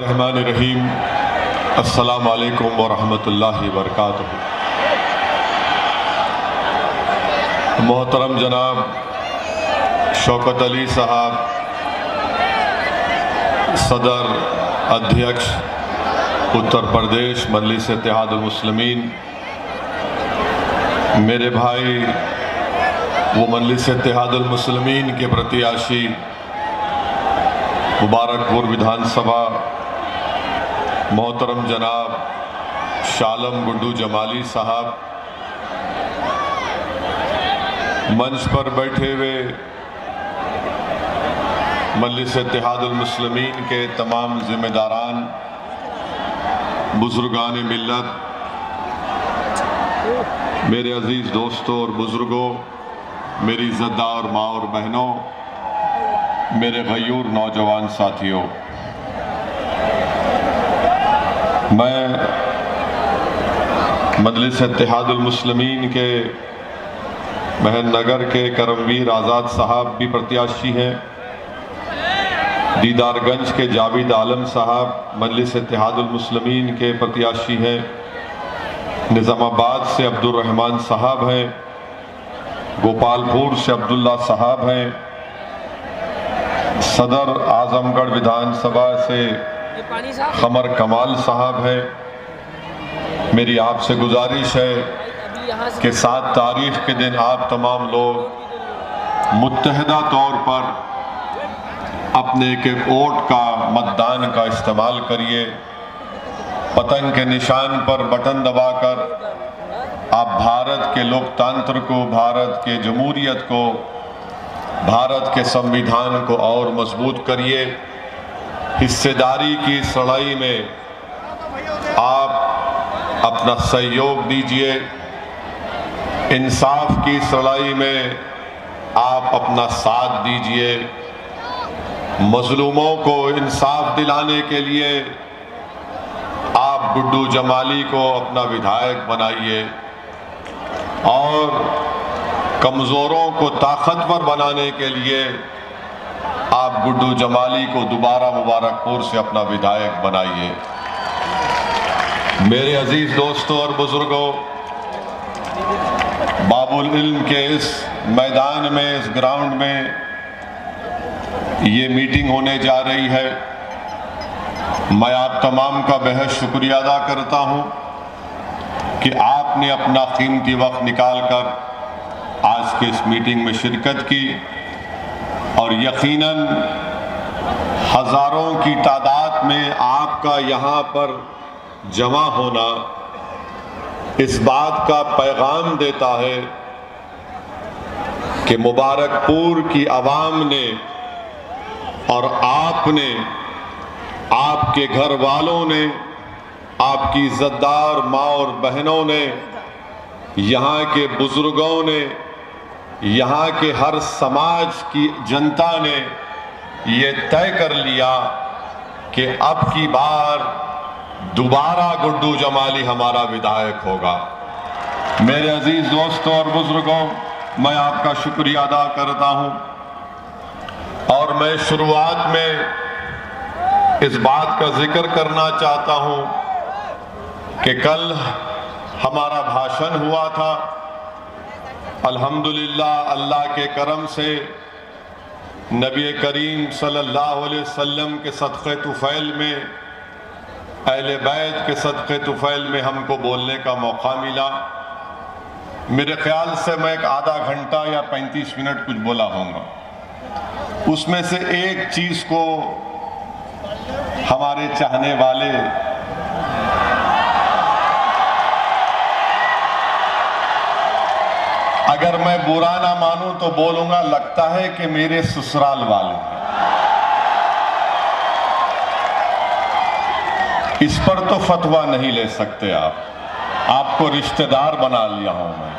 रहमानिर्रहीम। अस्सलामु अलैकुम वरहमतुल्लाहि वबरकातुहू। मोहतरम जनाब शौकत अली साहब, सदर अध्यक्ष उत्तर प्रदेश मजलिस इत्तेहादुल मुस्लिमीन, मेरे भाई वो मजलिस इत्तेहादुल मुस्लिमीन के प्रत्याशी मुबारकपुर विधानसभा मोहतरम जनाब शालम गुड्डू जमाली साहब, मंच पर बैठे हुए मजलिस इत्तेहादुल मुस्लिमीन के तमाम जिम्मेदारान, बुजुर्गान मिल्लत, मेरे अजीज़ दोस्तों और बुजुर्गों, मेरी इज़्ज़तदार माँ और बहनों, मेरे गयूर नौजवान साथियों, मैं मजलिस इत्तेहादुल मुस्लिमीन के महनगर के करमवीर आज़ाद साहब भी प्रत्याशी हैं। दीदारगंज के जावेद आलम साहब मजलिस इत्तेहादुल मुस्लिमीन के प्रत्याशी हैं। निज़ामाबाद से अब्दुल रहमान साहब हैं। गोपालपुर से अब्दुल्ला साहब हैं। सदर आजमगढ़ विधानसभा से कमर कमाल साहब है। मेरी आपसे गुजारिश है कि 7 तारीख के दिन आप तमाम लोग मुत्तहिदा तौर पर अपने एक वोट का मतदान का इस्तेमाल करिए। पतंग के निशान पर बटन दबाकर आप भारत के लोकतंत्र को, भारत के जमहूरियत को, भारत के संविधान को और मजबूत करिए। हिस्सेदारी की इस लड़ाई में आप अपना सहयोग दीजिए। इंसाफ की इस लड़ाई में आप अपना साथ दीजिए। मजलूमों को इंसाफ दिलाने के लिए आप गुड्डू जमाली को अपना विधायक बनाइए और कमज़ोरों को ताकतवर बनाने के लिए आप गुड्डू जमाली को दोबारा मुबारकपुर से अपना विधायक बनाइए। मेरे अजीज दोस्तों और बुजुर्गों, बाबुल इल्म के इस मैदान में, इस ग्राउंड में ये मीटिंग होने जा रही है। मैं आप तमाम का बेहद शुक्रिया अदा करता हूं कि आपने अपना कीमती वक्त निकालकर आज की इस मीटिंग में शिरकत की और यकीनन हजारों की तादाद में आपका यहाँ पर जमा होना इस बात का पैगाम देता है कि मुबारकपुर की आवाम ने और आपने, आपके घर वालों ने, आपकी इज़्ज़तदार माँ और बहनों ने, यहाँ के बुजुर्गों ने, यहाँ के हर समाज की जनता ने ये तय कर लिया कि अब की बार दोबारा गुड्डू जमाली हमारा विधायक होगा। मेरे अजीज दोस्तों और बुजुर्गों, मैं आपका शुक्रिया अदा करता हूँ और मैं शुरुआत में इस बात का जिक्र करना चाहता हूँ कि कल हमारा भाषण हुआ था। अल्हम्दुलिल्लाह, अल्लाह के करम से नबी करीम सल्लल्लाहु अलैहि वसल्लम के सदक़े तुफ़ैल में, अहले बैत के सदक़े तुफ़ैल में हमको बोलने का मौका मिला। मेरे ख्याल से मैं एक आधा घंटा या 35 मिनट कुछ बोला होऊंगा। उसमें से एक चीज़ को हमारे चाहने वाले अगर मैं बुरा ना मानूं तो बोलूंगा, लगता है कि मेरे ससुराल वाले। इस पर तो फतवा नहीं ले सकते आप, आपको रिश्तेदार बना लिया हूं मैं।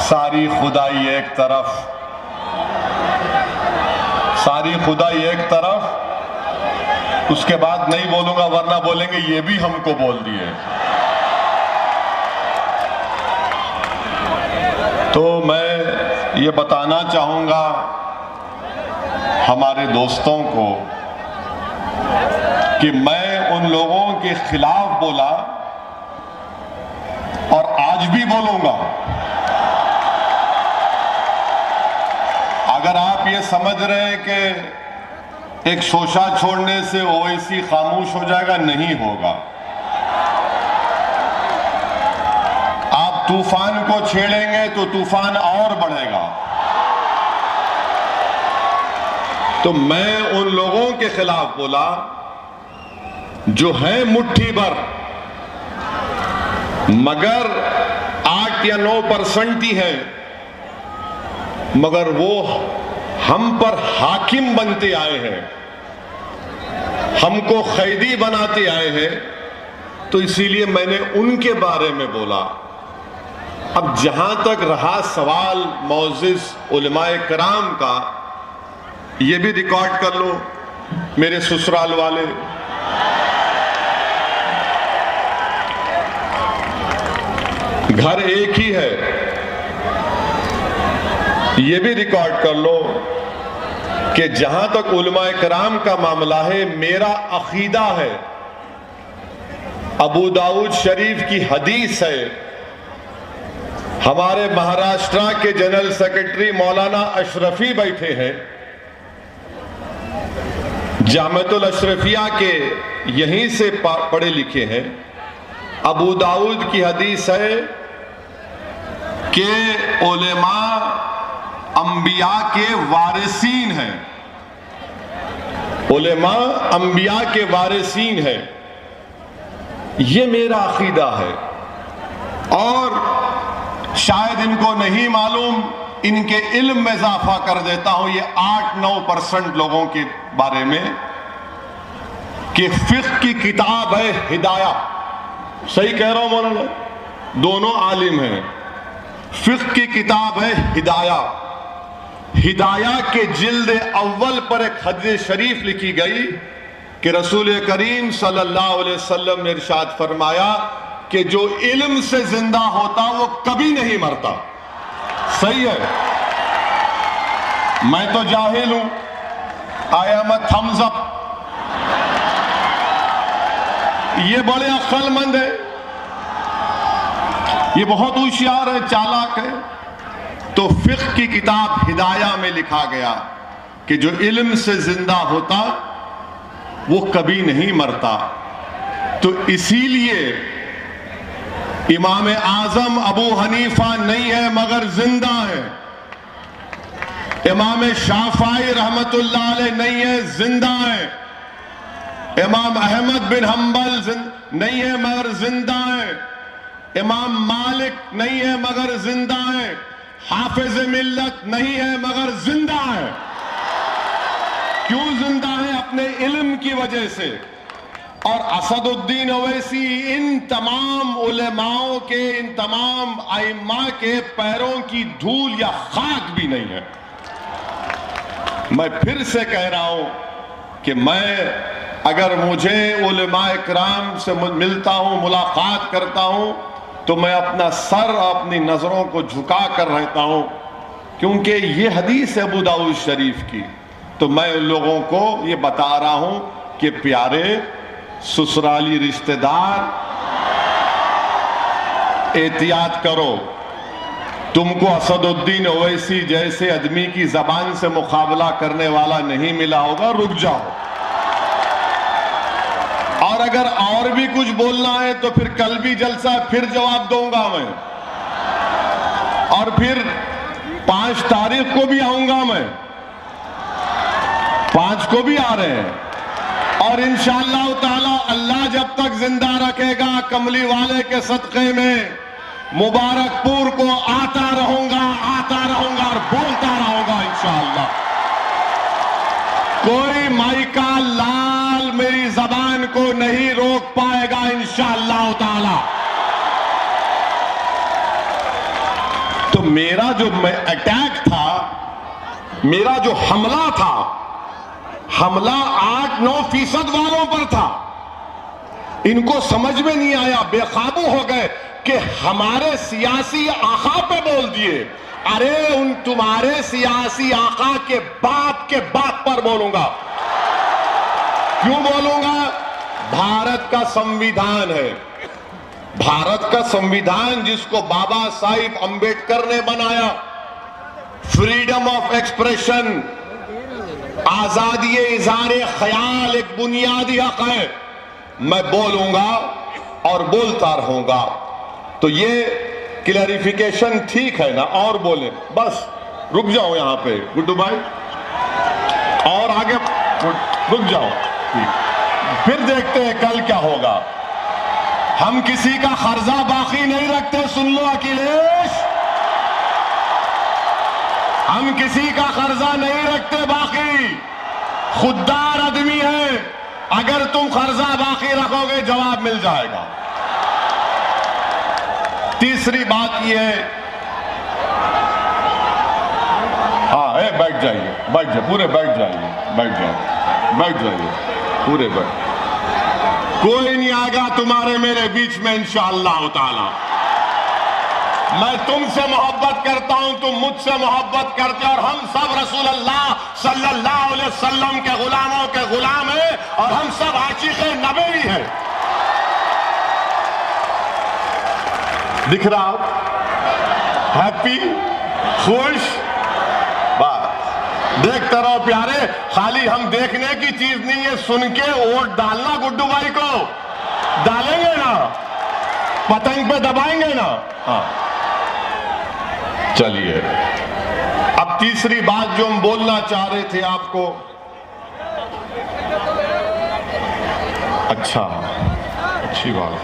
सारी खुदाई एक तरफ, सारी खुदाई एक तरफ, उसके बाद नहीं बोलूंगा वरना बोलेंगे ये भी हमको बोल दिए। तो मैं ये बताना चाहूँगा हमारे दोस्तों को कि मैं उन लोगों के खिलाफ बोला और आज भी बोलूंगा। अगर आप ये समझ रहे हैं कि एक शोशा छोड़ने से ओवैसी खामोश हो जाएगा, नहीं होगा। आप तूफान को छेड़ेंगे तो तूफान और बढ़ेगा। तो मैं उन लोगों के खिलाफ बोला जो हैं मुट्ठी भर, मगर 8 या 9% ही है, मगर वो हम पर हाकिम बनते आए हैं, हमको कैदी बनाते आए हैं। तो इसीलिए मैंने उनके बारे में बोला। अब जहां तक रहा सवाल मौजिज़ उलमाए कराम का, ये भी रिकॉर्ड कर लो मेरे ससुराल वाले। घर एक ही है, ये भी रिकॉर्ड कर लो कि जहां तक उलमाए कराम का मामला है, मेरा अकीदा है, अबू दाऊद शरीफ की हदीस है, हमारे महाराष्ट्र के जनरल सेक्रेटरी मौलाना अशरफी बैठे हैं, जामिअतुल अशरफिया के यहीं से पढ़े लिखे हैं। अबू दाऊद की हदीस है कि उलेमा अंबिया के वारिसीन हैं, उलेमा अंबिया के वारिसीन हैं। ये मेरा अकीदा है और शायद इनको नहीं मालूम, इनके इल्म में इजाफा कर देता हूं ये 8-9% लोगों के बारे में कि फिक्र की किताब है हिदाया। सही कह रहा हूं मौलाना, दोनों आलिम हैं। फिक्र की किताब है हिदाया। हिदाया के जिल्द अव्वल पर एक हदीस शरीफ लिखी गई कि रसूल करीम सल्लल्लाहु अलैहि वसल्लम ने इरशाद फरमाया कि जो इल्म से जिंदा होता वो कभी नहीं मरता। सही है, मैं तो जाहिल हूं, I am a thumbs up. ये बड़े अक्लमंद है, ये बहुत होशियार है, चालाक है। तो फिक्र की किताब हिदाया में लिखा गया कि जो इल्म से जिंदा होता वो कभी नहीं मरता। तो इसीलिए इमाम आजम अबू हनीफा नहीं है मगर जिंदा है, इमाम शाफई रहमतुल्लाह अलैह नहीं है, जिंदा है, इमाम अहमद बिन हंबल नहीं है मगर जिंदा है, इमाम मालिक नहीं है मगर जिंदा है, हाफिज मिल्लत नहीं है मगर जिंदा है। क्यों जिंदा है? अपने इल्म की वजह से। और असदुद्दीन ओवैसी इन तमाम उलेमाओं के, इन तमाम आइम्मा के पैरों की धूल या खाक भी नहीं है। मैं फिर से कह रहा हूं कि मैं अगर मुझे उलेमाए किराम से मिलता हूं, मुलाकात करता हूं, तो मैं अपना सर अपनी नजरों को झुका कर रहता हूं, क्योंकि ये हदीस है अबू दाऊद शरीफ की। तो मैं उन लोगों को ये बता रहा हूं कि प्यारे ससुराली रिश्तेदार, एहतियात करो। तुमको असदुद्दीन ओवैसी जैसे आदमी की जबान से मुकाबला करने वाला नहीं मिला होगा, रुक जाओ। और अगर और भी कुछ बोलना है तो फिर कल भी जलसा, फिर जवाब दूंगा मैं। और फिर 5 तारीख को भी आऊंगा मैं, 5 को भी आ रहे हैं। और इंशाअल्लाह ताला अल्लाह जब तक जिंदा रखेगा, कमली वाले के सदक़े में मुबारकपुर को आता रहूंगा और बोलता रहूंगा इंशाअल्लाह। कोई माइका लाल मेरी जबान को नहीं रोक पाएगा इंशाअल्लाह ताला। तो मेरा जो अटैक था, मेरा जो हमला था, हमला 8-9% वालों पर था। इनको समझ में नहीं आया, बेकाबू हो गए। कि हमारे सियासी आका पे बोल दिए। अरे उन तुम्हारे सियासी आका के बाप पर बोलूंगा। क्यों बोलूंगा? भारत का संविधान है, भारत का संविधान जिसको बाबा साहिब अंबेडकर ने बनाया, फ्रीडम ऑफ एक्सप्रेशन, आजादी इज़हार ख्याल एक बुनियादी हक है। मैं बोलूंगा और बोलता रहूंगा। तो ये क्लैरिफिकेशन ठीक है ना? और बोले बस रुक जाओ यहां पे गुड्डू भाई, और आगे रुक जाओ, फिर देखते हैं कल क्या होगा। हम किसी का कर्जा बाकी नहीं रखते, सुन लो अखिलेश, हम किसी का कर्जा नहीं रखते बाकी, खुददार आदमी है। अगर तुम कर्जा बाकी रखोगे जवाब मिल जाएगा। तीसरी बात यह है, हाँ बैठ जाइए, बैठ जाइए, पूरे बैठ जाइए, बैठ जाइए पूरे बैठ। कोई नहीं आएगा तुम्हारे मेरे बीच में इंशाअल्लाह ताला। मैं तुमसे मोहब्बत करता हूं, तुम मुझसे मोहब्बत करते हो, और हम सब रसूल अल्लाह सल्लल्लाहु अलैहि वसल्लम के गुलामों के गुलाम हैं, और हम सब आशिक़े नबी हैं। दिख रहा? हैप्पी, खुश, बस देखते रहो प्यारे। खाली हम देखने की चीज नहीं है, सुन के वोट डालना गुड्डू भाई को। डालेंगे ना? पतंग पे दबाएंगे ना? हाँ चलिए, अब तीसरी बात जो हम बोलना चाह रहे थे आपको। अच्छा, अच्छी बात,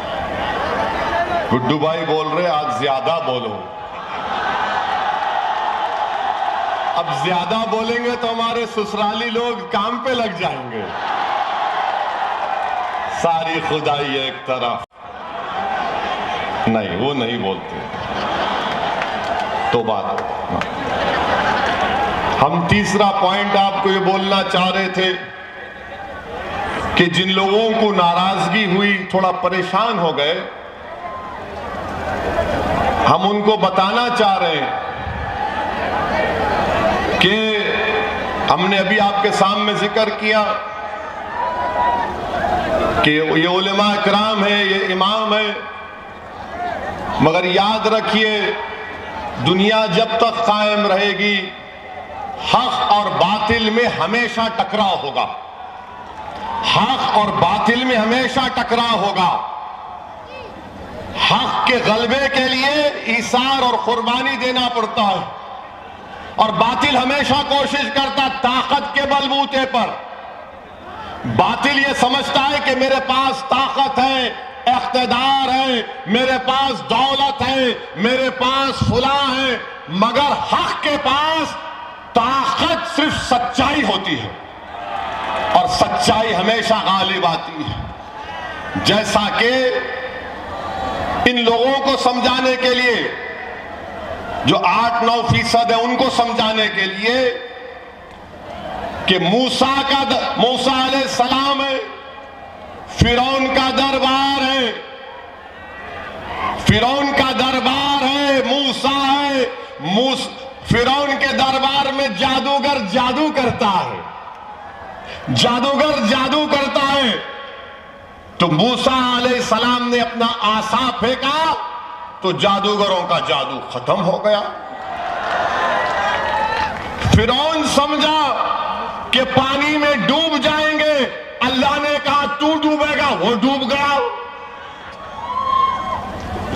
गुड्डू भाई बोल रहे आज ज्यादा बोलो। अब ज्यादा बोलेंगे तो हमारे ससुराली लोग काम पे लग जाएंगे। सारी खुदाई एक तरफ, नहीं वो नहीं बोलते तो बात। हम तीसरा पॉइंट आपको ये बोलना चाह रहे थे कि जिन लोगों को नाराजगी हुई, थोड़ा परेशान हो गए, हम उनको बताना चाह रहे हैं कि हमने अभी आपके सामने जिक्र किया कि ये उलेमा इकराम है, ये इमाम है, मगर याद रखिए दुनिया जब तक कायम रहेगी हक और बातिल में हमेशा टकराव होगा। हक और बातिल में हमेशा टकराव होगा। हक के गलबे के लिए ईसार और कुर्बानी देना पड़ता है, और बातिल हमेशा कोशिश करता ताकत के बलबूते पर। बातिल ये समझता है कि मेरे पास ताकत है, इख्तिदार है, मेरे पास दौलत है, मेरे पास फुला है, मगर हक के पास ताकत सिर्फ सच्चाई होती है, और सच्चाई हमेशा गालिब आती है। जैसा कि इन लोगों को समझाने के लिए, जो 8-9% है, उनको समझाने के लिए कि मूसा अलैहिस्सलाम है, फिरौन का दरबार है, फिरौन का दरबार है, मूसा है, फिरौन के दरबार में जादूगर जादू करता है, जादूगर जादू करता है। तो मूसा अलैहिस्सलाम ने अपना आसा फेंका तो जादूगरों का जादू खत्म हो गया। फिरौन समझा कि पानी में डूब जाएंगे, अल्लाह ने कहा तू डूबेगा, वो डूब गया।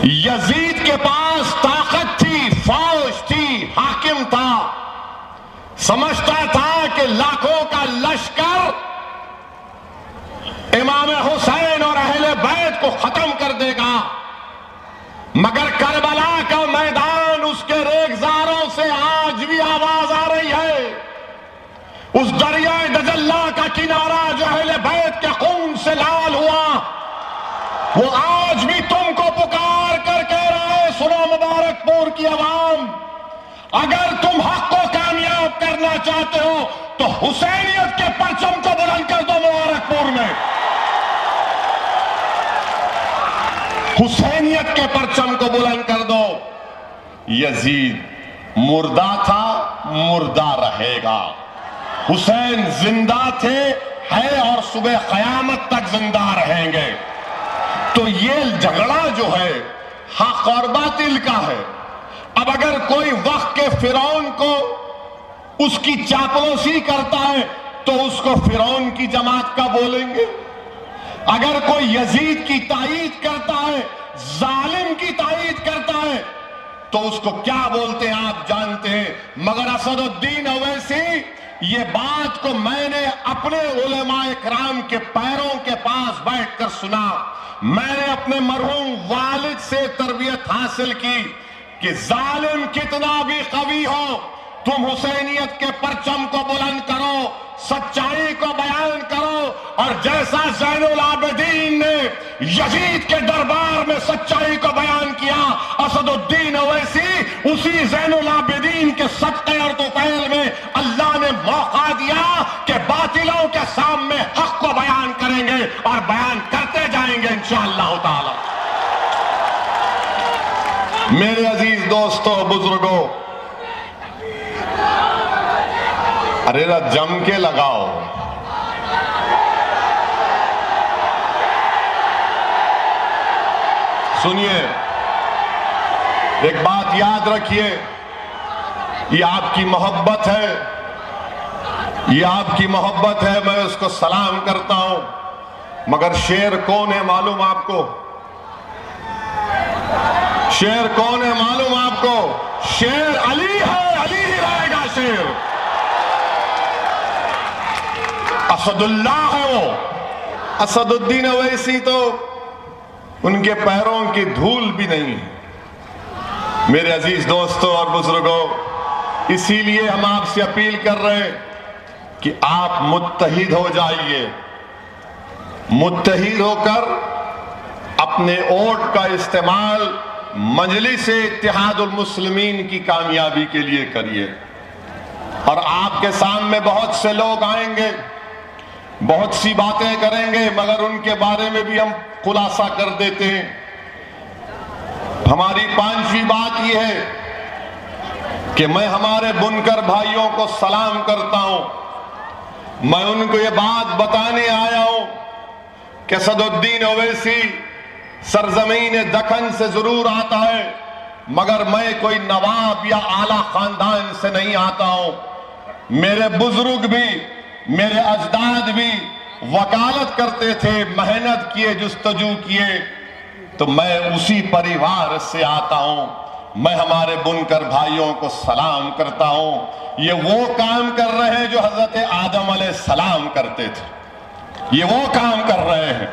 यजीद के पास ताकत थी, फौज थी, हाकिम था, समझता था कि लाखों का लश्कर इमाम हुसैन और अहले बैत को खत्म कर देगा, मगर करबला का मैदान, उसके रेगजारों से आज भी आवाज आ रही है। उस दरियाए दजल्ला का किनारा जो अहले बैत के खून से लाल हुआ, वो आज भी तुमको पुकार कर कह रहा है, सुनो मुबारकपुर की आवाम, अगर तुम हक को कामयाब करना चाहते हो तो हुसैनियत के परचम को बुलंद कर दो मुबारकपुर में। हुसैनियत के परचम को बुलंद कर दो, यजीद मुर्दा था, मुर्दा रहेगा। हुसैन जिंदा थे, है और सुबह कयामत तक जिंदा रहेंगे। तो ये झगड़ा जो है हक और बातिल का है। अब अगर कोई वक्त के फिरौन को उसकी चापलूसी करता है तो उसको फिरौन की जमात का बोलेंगे। अगर कोई यजीद की तायीद करता है, जालिम की तायीद करता है, तो उसको क्या बोलते हैं आप जानते हैं। मगर असदुद्दीन ओवैसी, ये बात को मैंने अपने उलेमाए किराम के पैरों के पास बैठकर सुना। मैंने अपने मरहूम वालिद से तरबियत हासिल की कि जालिम कितना भी कवी हो, तुम हुसैनियत के परचम को बुलंद करो, सच्चाई को बयान करो। और जैसा ज़ैनुल आबिदीन ने यजीद के दरबार में सच्चाई को बयान किया, असदुद्दीन ओवैसी उसी ज़ैनुल आबिदीन के सत्ते और तुफैल में अल्लाह ने मौका दिया कि बातिलों के सामने हक को बयान करेंगे और बयान करते जाएंगे इंशाअल्लाह ताला। मेरे अजीज दोस्तों, बुजुर्गों, अरे जम के लगाओ। सुनिए, एक बात याद रखिए, ये आपकी मोहब्बत है, ये आपकी मोहब्बत है, मैं उसको सलाम करता हूं। मगर शेर कौन है मालूम आपको? शेर कौन है मालूम आपको? शेर अली है, अली ही रहेगा शेर। असदुल्लाह है वो। असदुद्दीन ओवैसी तो उनके पैरों की धूल भी नहीं है। मेरे अजीज दोस्तों और बुजुर्गों, इसीलिए हम आपसे अपील कर रहे हैं कि आप मुत्तहिद हो जाइए। मुत्तहिद होकर अपने वोट का इस्तेमाल मजलिस इत्तेहादुल मुस्लिमीन की कामयाबी के लिए करिए। और आपके सामने बहुत से लोग आएंगे, बहुत सी बातें करेंगे, मगर उनके बारे में भी हम खुलासा कर देते हैं। हमारी पांचवी बात यह है कि मैं हमारे बुनकर भाइयों को सलाम करता हूं। मैं उनको ये बात बताने आया हूं कि असदुद्दीन ओवैसी सरजमीन दक्कन से जरूर आता है, मगर मैं कोई नवाब या आला खानदान से नहीं आता हूं। मेरे बुजुर्ग भी, मेरे अजदाद भी वकालत करते थे, मेहनत किए, जुस्तजू किए, तो मैं उसी परिवार से आता हूं। मैं हमारे बुनकर भाइयों को सलाम करता हूं। ये वो काम कर रहे हैं जो हजरत आदम अलैहिस्सलाम करते थे। ये वो काम कर रहे हैं।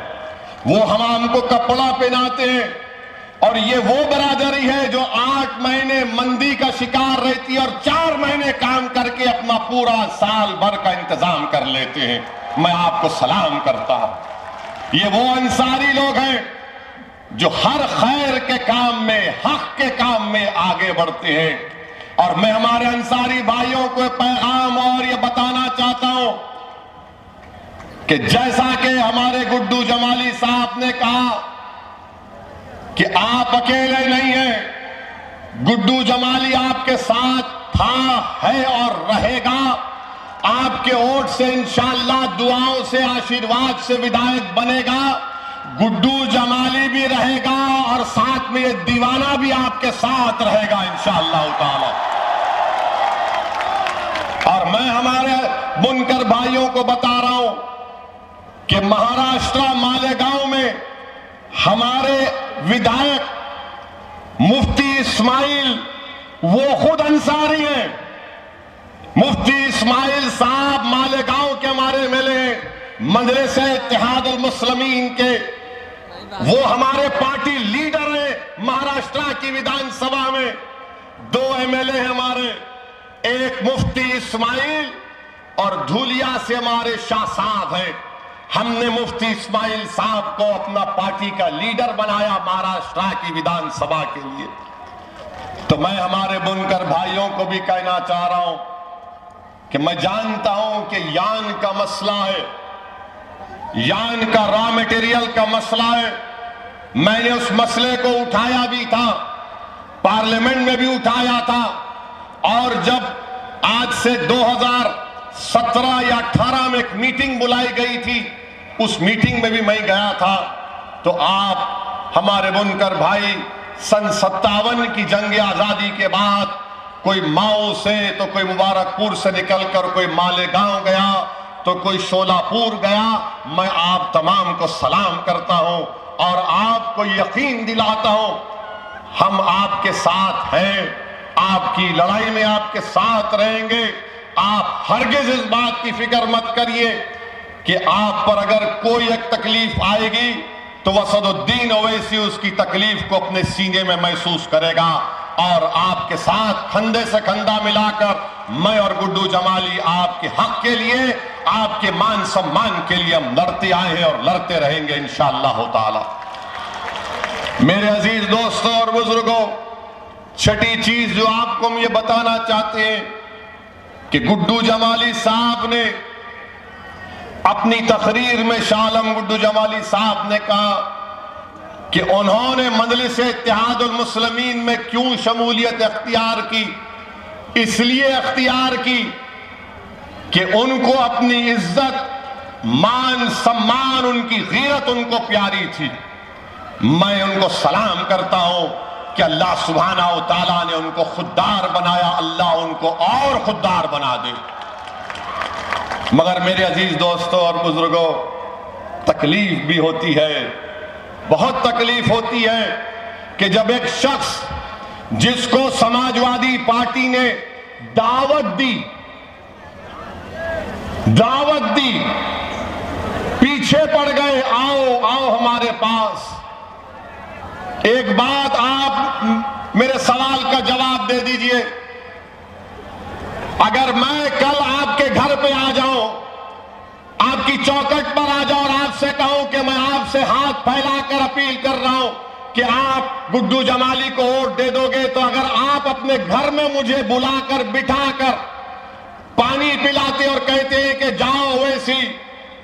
वो हमको कपड़ा पहनाते हैं। और ये वो बरादरी है जो 8 महीने मंदी का शिकार रहती है और 4 महीने काम करके अपना पूरा साल भर का इंतजाम कर लेते हैं। मैं आपको सलाम करता हूं। ये वो अंसारी लोग हैं जो हर खैर के काम में, हक के काम में आगे बढ़ते हैं। और मैं हमारे अंसारी भाइयों को पैगाम और ये बताना चाहता हूं कि जैसा कि हमारे गुड्डू जमाली साहब ने कहा कि आप अकेले नहीं हैं, गुड्डू जमाली आपके साथ था, है और रहेगा। आपके वोट से इंशाअल्लाह, दुआओं से, आशीर्वाद से विधायक बनेगा। गुड्डू जमाली भी रहेगा और साथ में ये दीवाना भी आपके साथ रहेगा इंशाअल्लाह ताला। और मैं हमारे बुनकर भाइयों को बता रहा हूं कि महाराष्ट्र मालेगांव में हमारे विधायक मुफ्ती इस्माइल, वो खुद अंसारी हैं। मुफ्ती इस्माइल साहब मालेगांव के हमारे एमएलए, मजलिस इत्तेहादुल मुस्लिमीन के, वो हमारे पार्टी लीडर हैं। महाराष्ट्र की विधानसभा में 2 एमएलए हमारे, एक मुफ्ती इस्माइल और धूलिया से हमारे शाह साहब हैं। हमने मुफ्ती इस्माइल साहब को अपना पार्टी का लीडर बनाया महाराष्ट्र की विधानसभा के लिए। तो मैं हमारे बुनकर भाइयों को भी कहना चाह रहा हूं कि मैं जानता हूं कि यान का मसला है, यान का रॉ मटेरियल का मसला है। मैंने उस मसले को उठाया भी था पार्लियामेंट में भी उठाया था, और जब आज से 2017 या 18 में एक मीटिंग बुलाई गई थी, उस मीटिंग में भी मैं गया था। तो आप हमारे बुनकर भाई सन 57 की जंग आजादी के बाद कोई माओ से, तो कोई मुबारकपुर से निकलकर कोई मालेगांव गया, तो कोई शोलापुर गया। मैं आप तमाम को सलाम करता हूं और आपको यकीन दिलाता हूं हम आपके साथ हैं, आपकी लड़ाई में आपके साथ रहेंगे। आप हरगिज इस बात की फिक्र मत करिए कि आप पर अगर कोई एक तकलीफ आएगी तो वसदुद्दीन ओवैसी उसकी तकलीफ को अपने सीने में महसूस करेगा, और आपके साथ कंधे से कंधा मिलाकर मैं और गुड्डू जमाली आपके हक के लिए, आपके मान सम्मान के लिए हम लड़ते आए हैं और लड़ते रहेंगे इंशाअल्लाह ताला। मेरे अजीज दोस्तों और बुजुर्गों, छठी चीज जो आपको हम ये बताना चाहते हैं कि गुड्डू जमाली साहब ने अपनी तकरीर में, शाह आलम गुड्डू जमाली साहब ने कहा कि उन्होंने मजलिस इत्तेहादुल मुस्लिमीन में क्यों शमूलियत अख्तियार की। इसलिए अख्तियार की कि उनको अपनी इज्जत, मान सम्मान, उनकी गीरत उनको प्यारी थी। मैं उनको सलाम करता हूं कि अल्लाह सुब्हानहू तआला ने उनको खुददार बनाया, अल्लाह उनको और खुददार बना दे। मगर मेरे अजीज दोस्तों और बुजुर्गों, तकलीफ भी होती है, बहुत तकलीफ होती है कि जब एक शख्स जिसको समाजवादी पार्टी ने दावत दी, पीछे पड़ गए, आओ आओ हमारे पास। एक बात आप मेरे सवाल का जवाब दे दीजिए, अगर मैं कल आपके घर पे आ जाऊं, आपकी चौखट पर आ जाऊं और आपसे कहूं कि मैं आपसे हाथ फैलाकर अपील कर रहा हूं कि आप गुड्डू जमाली को वोट दे दोगे, तो अगर आप अपने घर में मुझे बुलाकर बिठाकर पानी पिलाते और कहते हैं कि जाओ वैसी,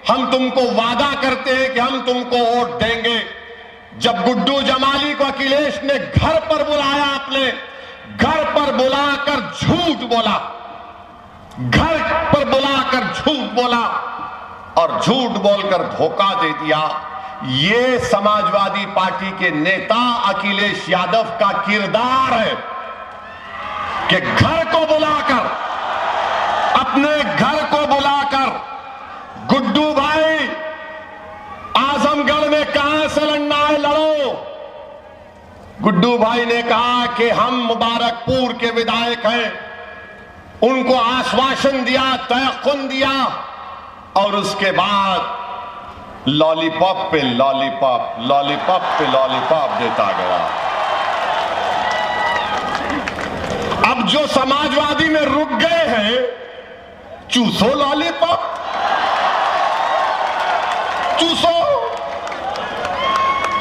हम तुमको वादा करते हैं कि हम तुमको वोट देंगे। जब गुड्डू जमाली को अखिलेश ने घर पर बुलाया, अपने घर पर बुलाकर झूठ बोला, घर पर बुलाकर झूठ बोला और झूठ बोलकर धोखा दे दिया। ये समाजवादी पार्टी के नेता अखिलेश यादव का किरदार है कि घर को बुलाकर, अपने घर को बुलाकर, गुड्डू भाई आजमगढ़ में कहां से लड़ना है लड़ो। गुड्डू भाई ने कहा कि हम मुबारकपुर के विधायक हैं, उनको आश्वासन दिया, तयक़ुन दिया, और उसके बाद लॉलीपॉप पे लॉलीपॉप, लॉलीपॉप पे लॉलीपॉप देता गया। अब जो समाजवादी में रुक गए हैं, चूसो लॉलीपॉप, चूसो,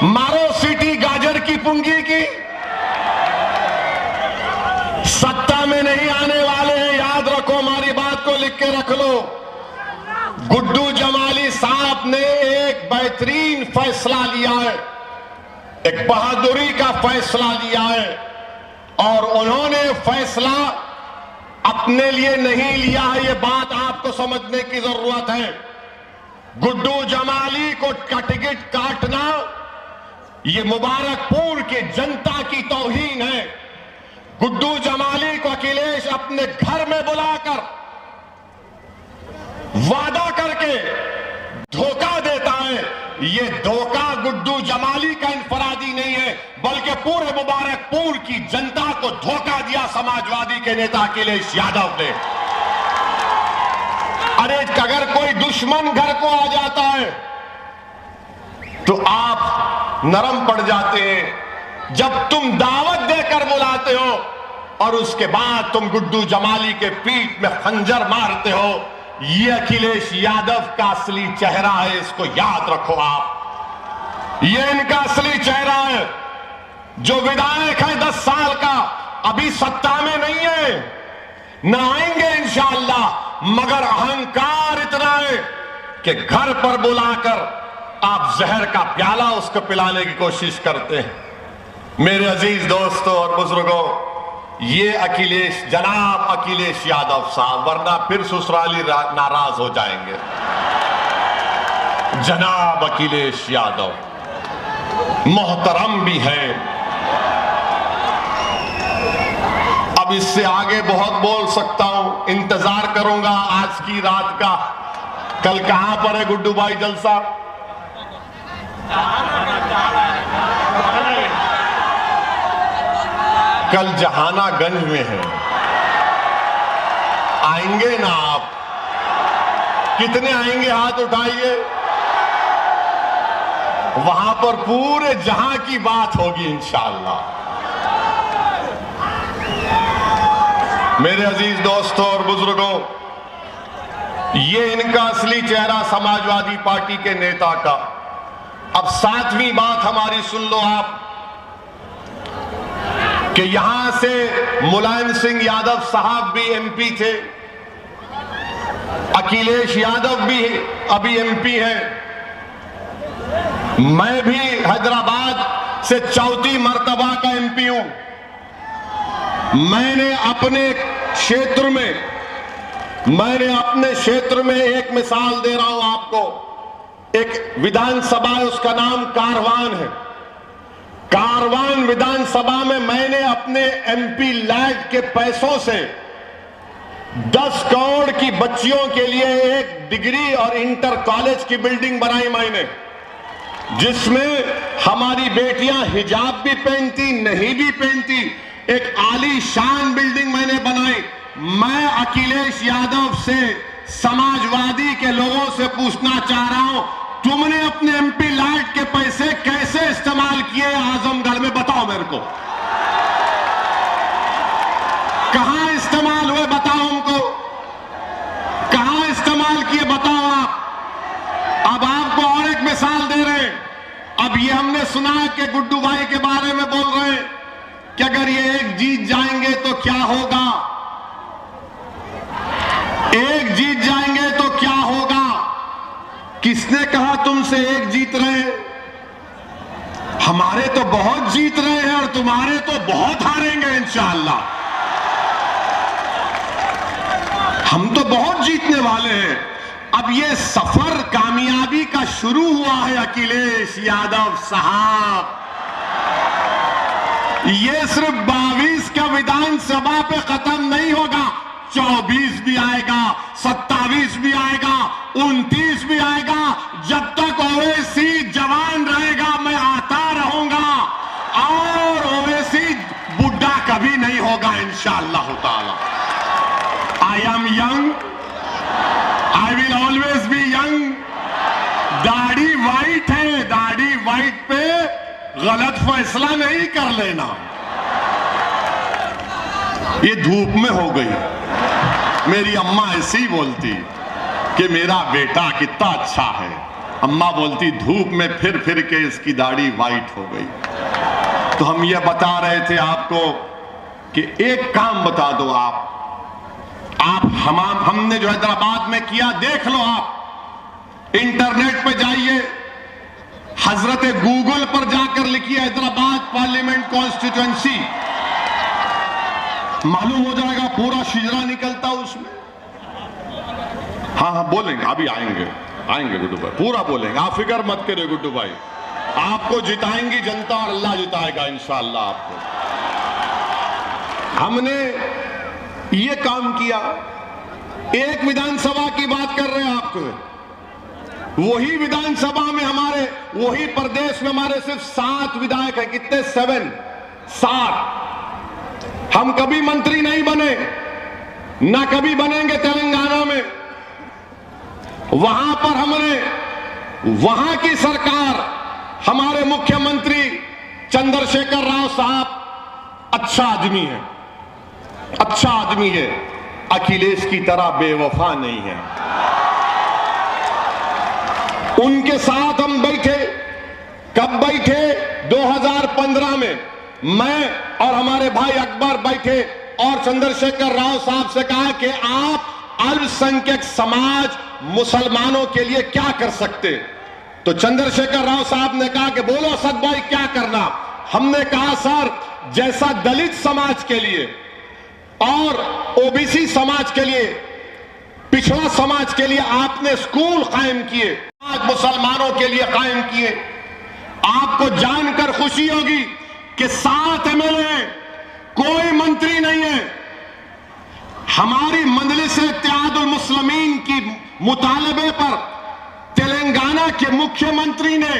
मारो सीटी गाजर की पुंगी की। सत्ता में नहीं आने वाले हैं, याद रखो, हमारी बात को लिख के रख लो। गुड्डू जमाली साहब ने एक बेहतरीन फैसला लिया है, एक बहादुरी का फैसला लिया है, और उन्होंने फैसला अपने लिए नहीं लिया है, ये बात आपको समझने की जरूरत है। गुड्डू जमाली को का टिकट काटना ये मुबारकपुर की जनता की तौहीन है। गुड्डू जमाली को अखिलेश अपने घर में बुलाकर वादा करके धोखा देता है। ये धोखा गुड्डू जमाली का इनफरादी नहीं है, बल्कि पूरे मुबारकपुर की जनता को धोखा दिया समाजवादी के नेता अखिलेश यादव ने। अरे अगर कोई दुश्मन घर को आ जाता है तो आप नरम पड़ जाते हैं। जब तुम दावत देकर बुलाते हो और उसके बाद तुम गुड्डू जमाली के पीठ में खंजर मारते हो, ये अखिलेश यादव का असली चेहरा है, इसको याद रखो आप। ये इनका असली चेहरा है। जो विधायक है 10 साल का, अभी सत्ता में नहीं है, न आएंगे इंशाअल्लाह, मगर अहंकार इतना है कि घर पर बुलाकर आप जहर का प्याला उसको पिलाने की कोशिश करते हैं। मेरे अजीज दोस्तों और बुजुर्गों, ये अखिलेश, जनाब अखिलेश यादव साहब, वरना फिर ससुराली नाराज हो जाएंगे। जनाब अखिलेश यादव मोहतरम भी है। अब इससे आगे बहुत बोल सकता हूं, इंतजार करूंगा आज की रात का। कल कहां पर है गुड्डू भाई जलसा? कल जहानागंज में है। आएंगे ना आप? कितने आएंगे? हाथ उठाइए। वहां पर पूरे जहां की बात होगी इंशाअल्लाह। मेरे अजीज दोस्तों और बुजुर्गों, ये इनका असली चेहरा समाजवादी पार्टी के नेता का। अब सातवीं बात हमारी सुन लो आप, कि यहां से मुलायम सिंह यादव साहब भी एमपी थे, अखिलेश यादव भी अभी एमपी है, मैं भी हैदराबाद से चौथी मर्तबा का एमपी हूं। मैंने अपने क्षेत्र में एक मिसाल दे रहा हूं आपको। एक विधानसभा है, उसका नाम कारवान है। कारवान विधानसभा में मैंने अपने एमपी लैड के पैसों से 10 करोड़ की बच्चियों के लिए एक डिग्री और इंटर कॉलेज की बिल्डिंग बनाई मैंने, जिसमें हमारी बेटियां हिजाब भी पहनती, नहीं भी पहनती, एक आलीशान बिल्डिंग मैंने बनाई। मैं अखिलेश यादव से, समाजवादी के लोगों से पूछना चाह रहा हूं, तुमने अपने एमपी लैड के पैसे कैसे इस्तेमाल किए आजमगढ़ में? बताओ मेरे को, कहां इस्तेमाल हुए? बताओ हमको, कहां इस्तेमाल किए? बताओ आप। अब आपको और एक मिसाल दे रहे हैं। अब ये हमने सुना कि गुड्डू भाई के बारे में बोल रहे हैं कि अगर ये एक जीत जाएंगे तो क्या होगा, एक जीत जाएंगे तो क्या होगा? किसने कहा तुमसे एक जीत रहे? हमारे तो बहुत जीत रहे हैं और तुम्हारे तो बहुत हारेंगे इंशाअल्लाह। हम तो बहुत जीतने वाले हैं। अब ये सफर कामयाबी का शुरू हुआ है अखिलेश यादव साहब। ये सिर्फ 22 का विधानसभा पे खत्म नहीं होगा, 24 भी आएगा, 27 भी आएगा, 29 भी आएगा। जब तक ओवैसी जवान रहेगा मैं आता रहूंगा, और ओवैसी बुढ़ा कभी नहीं होगा इंशाअल्लाह ताला। I am young, I will always be young. दाढ़ी वाइट है, दाढ़ी वाइट पे गलत फैसला नहीं कर लेना। ये धूप में हो गई। मेरी अम्मा ऐसी ही बोलती कि मेरा बेटा कितना अच्छा है। अम्मा बोलती धूप में फिर फिर के इसकी दाढ़ी वाइट हो गई। तो हम ये बता रहे थे आपको कि एक काम बता दो आप हमने जो हैदराबाद में किया देख लो आप। इंटरनेट पे जाइए, हजरत गूगल पर जाकर लिखिए हैदराबाद पार्लियामेंट कॉन्स्टिट्यूएंसी, मालूम हो जाएगा पूरा शिजरा निकलता उसमें। हाँ बोलेंगे, अभी आएंगे गुड्डू भाई, पूरा बोलेंगे, आप फिक्र मत करिए गुड्डू भाई। आपको जिताएंगी जनता और अल्लाह जिताएगा इंशाअल्लाह आपको। हमने ये काम किया। एक विधानसभा की बात कर रहे हैं आपको, वही विधानसभा में हमारे, वही प्रदेश में हमारे सिर्फ 7 विधायक हैं। कितने? 7। हम कभी मंत्री नहीं बने, ना कभी बनेंगे तेलंगाना में। वहां पर हमने, वहां की सरकार, हमारे मुख्यमंत्री चंद्रशेखर राव साहब अच्छा आदमी है, अच्छा आदमी है, अखिलेश की तरह बेवफा नहीं है। उनके साथ हम बैठे, कब बैठे? 2015 में मैं और हमारे भाई अकबर बैठे और चंद्रशेखर राव साहब से कहा कि आप अल्पसंख्यक समाज मुसलमानों के लिए क्या कर सकते? तो चंद्रशेखर राव साहब ने कहा कि बोलो असद भाई क्या करना? हमने कहा सर जैसा दलित समाज के लिए और ओबीसी समाज के लिए, पिछड़ा समाज के लिए आपने स्कूल कायम किए, आज मुसलमानों के लिए कायम किए। आपको जानकर खुशी होगी कि 7 एमएलए, कोई मंत्री नहीं है। हमारी मजलिस इत्तेहादुल मुस्लिमीन की मुतालबे पर तेलंगाना के मुख्यमंत्री ने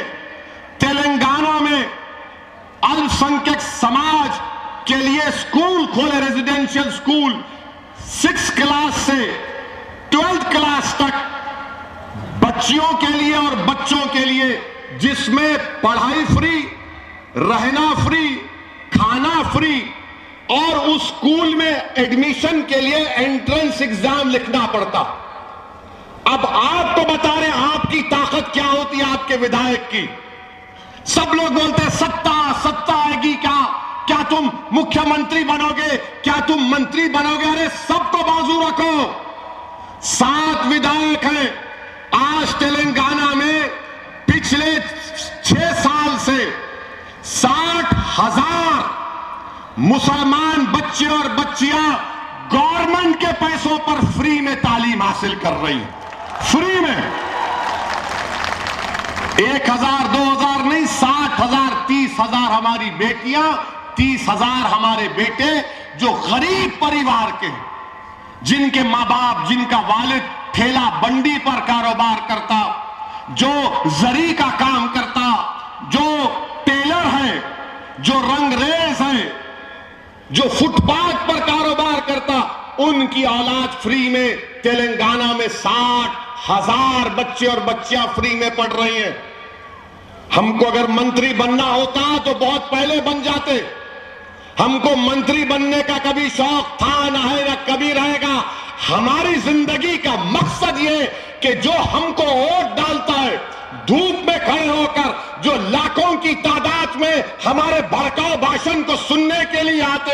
तेलंगाना में अल्पसंख्यक समाज के लिए स्कूल खोले, रेजिडेंशियल स्कूल 6 क्लास से 12th क्लास तक बच्चियों के लिए और बच्चों के लिए, जिसमें पढ़ाई फ्री, रहना फ्री, खाना फ्री, और उस स्कूल में एडमिशन के लिए एंट्रेंस एग्जाम लिखना पड़ता। अब आप तो बता रहे हैं आपकी ताकत क्या होती है, आपके विधायक की। सब लोग बोलते हैं सत्ता आएगी, क्या तुम मुख्यमंत्री बनोगे, क्या तुम मंत्री बनोगे? अरे सब तो बाजू रखो। 7 विधायक हैं आज तेलंगाना में। पिछले 6 साल से 60,000 मुसलमान बच्चे और बच्चियां गवर्नमेंट के पैसों पर फ्री में तालीम हासिल कर रही हैं। फ्री में 1,000 2,000 नहीं, 60,000 30,000 हमारी बेटियां, 30,000 हमारे बेटे जो गरीब परिवार के, जिनके मां बाप, जिनका वालिद ठेला बंडी पर कारोबार करता, जो जरी का काम करता, जो टेलर है, जो रंगरेज है, जो फुटपाथ पर कारोबार करता, उनकी औलाद फ्री में तेलंगाना में 60,000 बच्चे और बच्चियां फ्री में पढ़ रही हैं। हमको अगर मंत्री बनना होता तो बहुत पहले बन जाते। हमको मंत्री बनने का कभी शौक था, ना है, ना कभी रहेगा। हमारी जिंदगी का मकसद ये कि जो हमको वोट डालता है, धूप में खड़े होकर जो लाखों की तादाद में हमारे भड़काऊ भाषण को सुनने के लिए आते,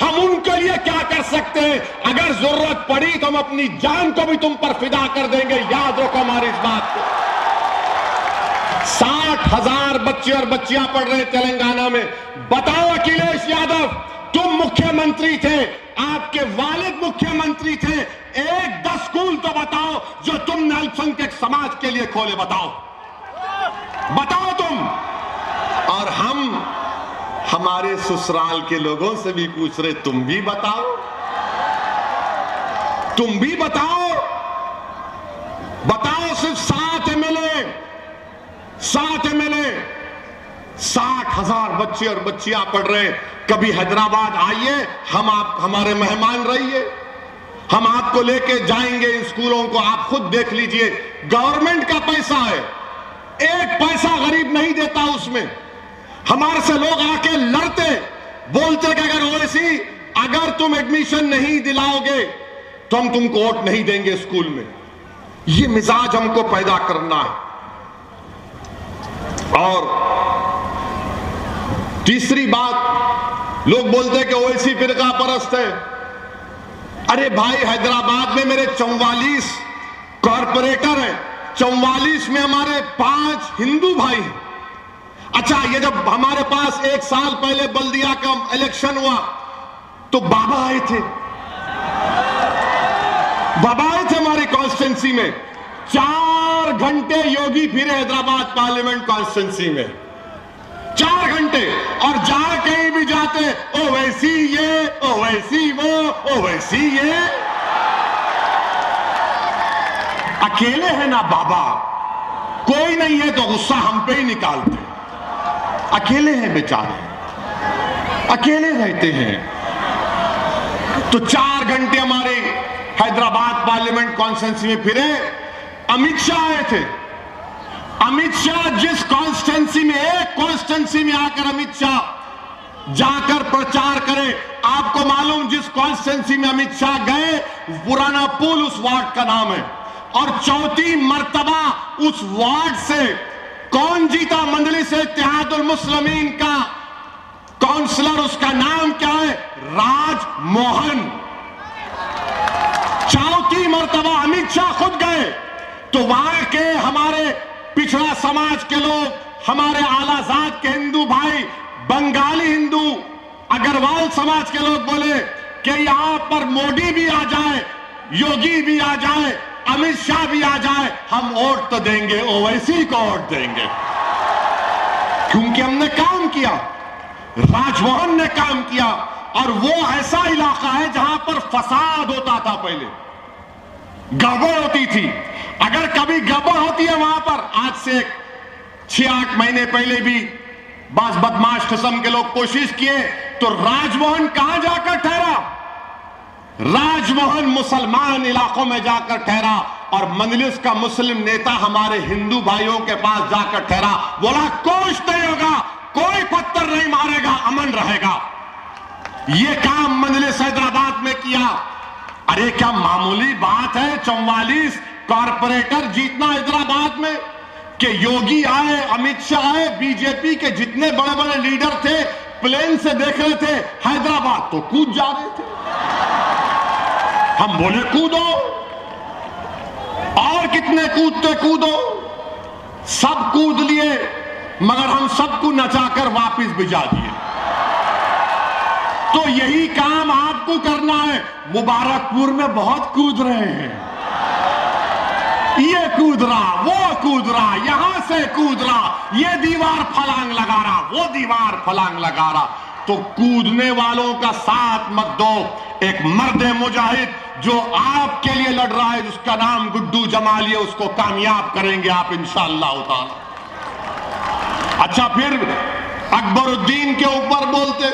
हम उनके लिए क्या कर सकते हैं? अगर जरूरत पड़ी तो हम अपनी जान को भी तुम पर फिदा कर देंगे। याद रखो हमारी इस बात को। 60,000 बच्चे और बच्चियां पढ़ रहे तेलंगाना में। बताओ अखिलेश यादव, तुम मुख्यमंत्री थे, आपके वालिद मुख्यमंत्री थे, एक 10 स्कूल तो बताओ जो तुमने अल्पसंख्यक समाज के लिए खोले। बताओ तुम। और हम हमारे ससुराल के लोगों से भी पूछ रहे, तुम भी बताओ, तुम भी बताओ। बताओ सिर्फ 7 एमएलए, 60,000 बच्चे और बच्चियां पढ़ रहे। कभी हैदराबाद आइए, हमारे मेहमान रहिए, हम आपको लेके जाएंगे इन स्कूलों को। आप खुद देख लीजिए, गवर्नमेंट का पैसा है, एक पैसा गरीब नहीं देता उसमें। हमारे से लोग आके लड़ते, बोलते कि अगर ओवैसी, अगर तुम एडमिशन नहीं दिलाओगे तो हम तुमको वोट नहीं देंगे स्कूल में। ये मिजाज हमको पैदा करना है। और तीसरी बात, लोग बोलते हैं कि ओवैसी फिरका परस्त है। अरे भाई, हैदराबाद में मेरे 44 कॉर्पोरेटर हैं, 44 में हमारे 5 हिंदू भाई हैं। अच्छा, ये जब हमारे पास 1 साल पहले बल्दिया का इलेक्शन हुआ तो बाबा आए थे हमारी कॉन्स्टिट्यूंसी में। 4 घंटे योगी फिरे हैदराबाद पार्लियामेंट कॉन्स्टिट्यूंसी में, 4 घंटे। और जहां कहीं भी जाते, ओवैसी ये, ओवैसी वो, ओवैसी ये। अकेले हैं ना बाबा, कोई नहीं है तो गुस्सा हम पे ही निकालते। अकेले हैं बेचारे, अकेले रहते हैं। तो 4 घंटे हमारे हैदराबाद पार्लियामेंट कॉन्स्टिट्यूंसी में फिरे। अमित शाह आए थे। अमित शाह जिस कॉन्स्टिट्यूंसी में, एक कॉन्स्टिट्यूंसी में आकर अमित शाह जाकर प्रचार करें, आपको मालूम जिस कॉन्स्टिट्यूंसी में अमित शाह गए, पुराना पुल उस वार्ड का नाम है। और 4थी मर्तबा उस वार्ड से कौन जीता? मजलिस इत्तेहादुल मुस्लिमीन का काउंसलर, उसका नाम क्या है? राजमोहन। 4थी मर्तबा अमित शाह खुद गए। तो वहां के हमारे पिछड़ा समाज के लोग, हमारे आलाजाद के हिंदू भाई बंगाली हिंदू अग्रवाल समाज के लोग बोले कि यहां पर मोदी भी आ जाए, योगी भी आ जाए, अमित शाह भी आ जाए, हम वोट तो देंगे, ओवैसी को वोट देंगे, क्योंकि हमने काम किया, राजभवन ने काम किया। और वो ऐसा इलाका है जहां पर फसाद होता था, पहले गड़बड़ होती थी। अगर कभी गड़बड़ होती है वहां पर, आज से 6-8 महीने पहले भी बस बदमाश किस्म के लोग कोशिश किए, तो राजभवन कहां जाकर ठहरा? राजभवन मुसलमान इलाकों में जाकर ठहरा। और मजलिस का मुस्लिम नेता हमारे हिंदू भाइयों के पास जाकर ठहरा, बोला कुछ नहीं होगा, कोई पत्थर नहीं मारेगा, अमन रहेगा। यह काम मजलिस हैदराबाद में किया। अरे क्या मामूली बात है 44 कॉरपोरेटर जीतना हैदराबाद में? कि योगी आए, अमित शाह आए, बीजेपी के जितने बड़े बड़े लीडर थे प्लेन से देख रहे थे हैदराबाद, तो कूद जा रहे थे। हम बोले कूदो, और कितने कूदते कूदो, सब कूद लिए, मगर हम सबको नचाकर वापस भिजा दिए। तो यही काम आपको करना है। मुबारकपुर में बहुत कूद रहे हैं, ये कूद रहा, वो कूद रहा, यहां से कूद रहा, ये दीवार फलांग लगा रहा, वो दीवार फलांग लगा रहा। तो कूदने वालों का साथ मत दो। एक मर्द मुजाहिद जो आपके लिए लड़ रहा है, जिसका नाम गुड्डू जमाली है, उसको कामयाब करेंगे आप इंशाअल्लाह ताला। अच्छा, फिर अकबरुद्दीन के ऊपर बोलते।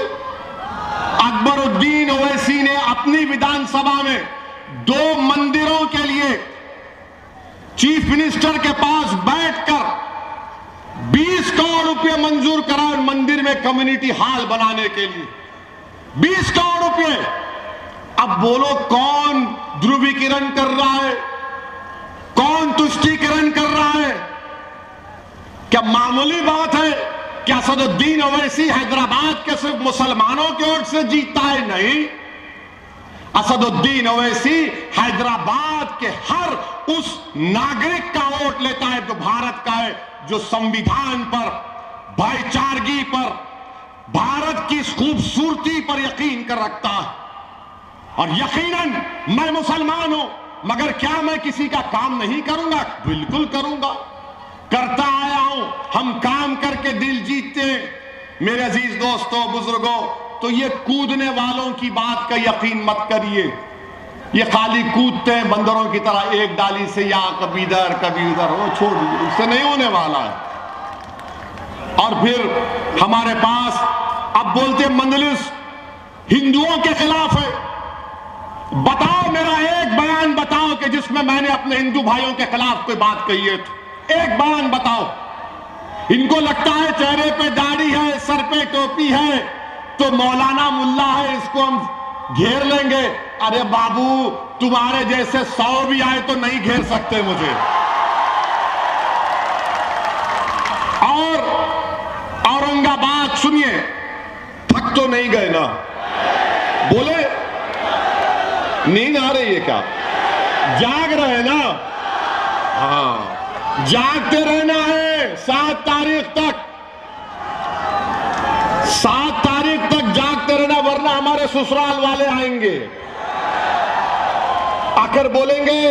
अकबरुद्दीन ओवैसी ने अपनी विधानसभा में 2 मंदिरों के लिए चीफ मिनिस्टर के पास बैठकर 20 करोड़ रुपए मंजूर कराए मंदिर में कम्युनिटी हॉल बनाने के लिए। 20 करोड़ रुपए। अब बोलो कौन ध्रुवीकरण कर रहा है, कौन तुष्टीकरण कर रहा है? क्या मामूली बात है? क्या असदुद्दीन ओवैसी हैदराबाद के सिर्फ मुसलमानों के वोट से जीतता है? नहीं, असदुद्दीन ओवैसी हैदराबाद के हर उस नागरिक का वोट लेता है जो भारत का है, जो संविधान पर, भाईचारगी पर, भारत की खूबसूरती पर यकीन कर रखता है। और यकीनन मैं मुसलमान हूं, मगर क्या मैं किसी का काम नहीं करूंगा? बिल्कुल करूंगा, करता आया हूं। हम काम करके दिल जीतते हैं। मेरे अजीज दोस्तों, बुजुर्गों, तो ये कूदने वालों की बात का यकीन मत करिए। ये खाली कूदते हैं बंदरों की तरह, एक डाली से यहां कभी इधर कभी उधर, वो छोड़ दीजिए, इससे नहीं होने वाला है। और फिर हमारे पास अब बोलते मजलिस हिंदुओं के खिलाफ है। बताओ, मेरा एक बयान बताओ कि जिसमें मैंने अपने हिंदू भाइयों के खिलाफ कोई बात कही है। एक बयान बताओ। इनको लगता है चेहरे पे दाढ़ी है, सर पे टोपी है, तो मौलाना मुल्ला है, इसको हम घेर लेंगे। अरे बाबू, तुम्हारे जैसे 100 भी आए तो नहीं घेर सकते मुझे। और औरंगाबाद, सुनिए, थक तो नहीं गए ना? बोले नींद आ रही है क्या? जाग रहे ना? हाँ, जागते रहना है 7 तारीख तक। 7 तारीख तक जागते रहना, वरना हमारे ससुराल वाले आएंगे, आकर बोलेंगे,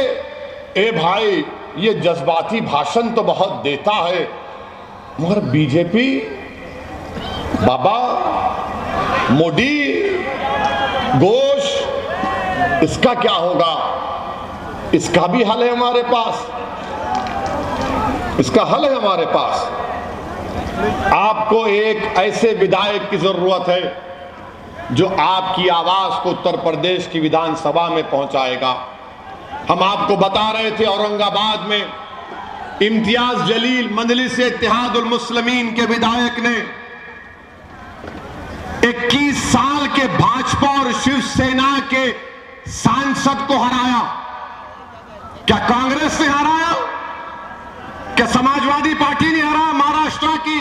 ए भाई, ये जज्बाती भाषण तो बहुत देता है, मगर बीजेपी, बाबा, मोदी, घोष, इसका क्या होगा? इसका भी हल है हमारे पास, इसका हल है हमारे पास। आपको एक ऐसे विधायक की जरूरत है जो आपकी आवाज को उत्तर प्रदेश की विधानसभा में पहुंचाएगा। हम आपको बता रहे थे, औरंगाबाद में इम्तियाज जलील मजलिस इत्तेहादुल मुस्लिमीन के विधायक ने 21 साल के भाजपा और शिवसेना के सांसद को हराया। क्या कांग्रेस ने हराया? क्या समाजवादी पार्टी ने हराया महाराष्ट्र की?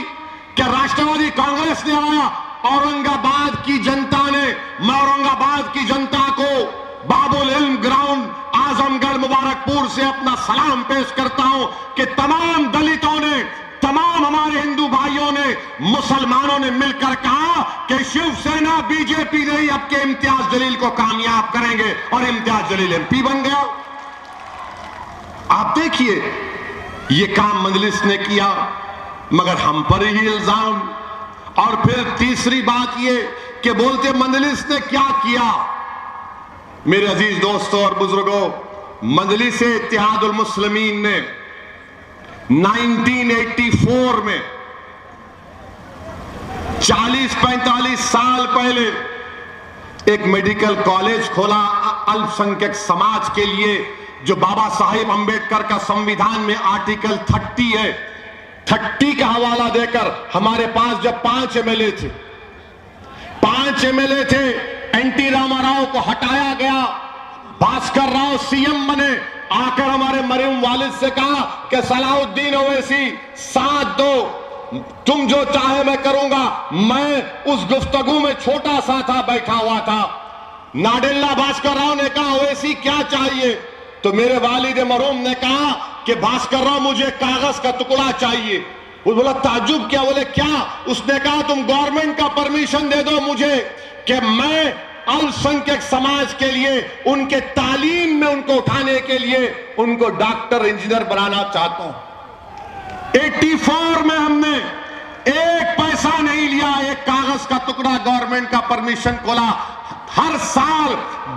क्या राष्ट्रवादी कांग्रेस ने हराया? औरंगाबाद की जनता ने। मैं औरंगाबाद की जनता को बाबुल इल्म ग्राउंड आजमगढ़ मुबारकपुर से अपना सलाम पेश करता हूं कि तमाम दलितों ने, तमाम हमारे हिंदू भाइयों ने मुसलमानों ने मिलकर कहा कि शिवसेना बीजेपी नहीं अब के इम्तियाज जलील को कामयाब करेंगे और इम्तियाज जलील एमपी बन गया। आप देखिए ये काम मजलिस ने किया मगर हम पर ही इल्जाम। और फिर तीसरी बात ये कि बोलते मजलिस ने क्या किया। मेरे अजीज दोस्तों और बुजुर्गों, मजलिस इत्तेहादुल मुस्लिमीन ने 1984 में 40-45 साल पहले एक मेडिकल कॉलेज खोला अल्पसंख्यक समाज के लिए, जो बाबा साहिब अंबेडकर का संविधान में आर्टिकल 30 है। 30 का हवाला देकर हमारे पास जब 5 एमएलए थे, 5 एमएलए थे, एनटी रामाराव को हटाया गया, भास्कर राव सीएम बने, आकर हमारे मरहूम वालिद से कहा कि सलाहुद्दीन ओवैसी साथ दो, तुम जो चाहे मैं करूंगा। मैं उस गुफ्तगू में छोटा सा था, बैठा हुआ था। नाडेल्ला भास्कर राव ने कहा ओवैसी क्या चाहिए, तो मेरे वालिद मरहूम ने कहा कि भास्कर राव मुझे कागज का टुकड़ा चाहिए। वो बोला ताज्जुब क्या, बोले क्या? उसने कहा तुम गवर्नमेंट का परमिशन दे दो मुझे कि मैं अल्पसंख्यक समाज के लिए उनके तालीम में उनको उठाने के लिए उनको डॉक्टर इंजीनियर बनाना चाहता हूं। 84 में हमने एक पैसा नहीं लिया, एक कागज का टुकड़ा गवर्नमेंट का परमिशन खोला। हर साल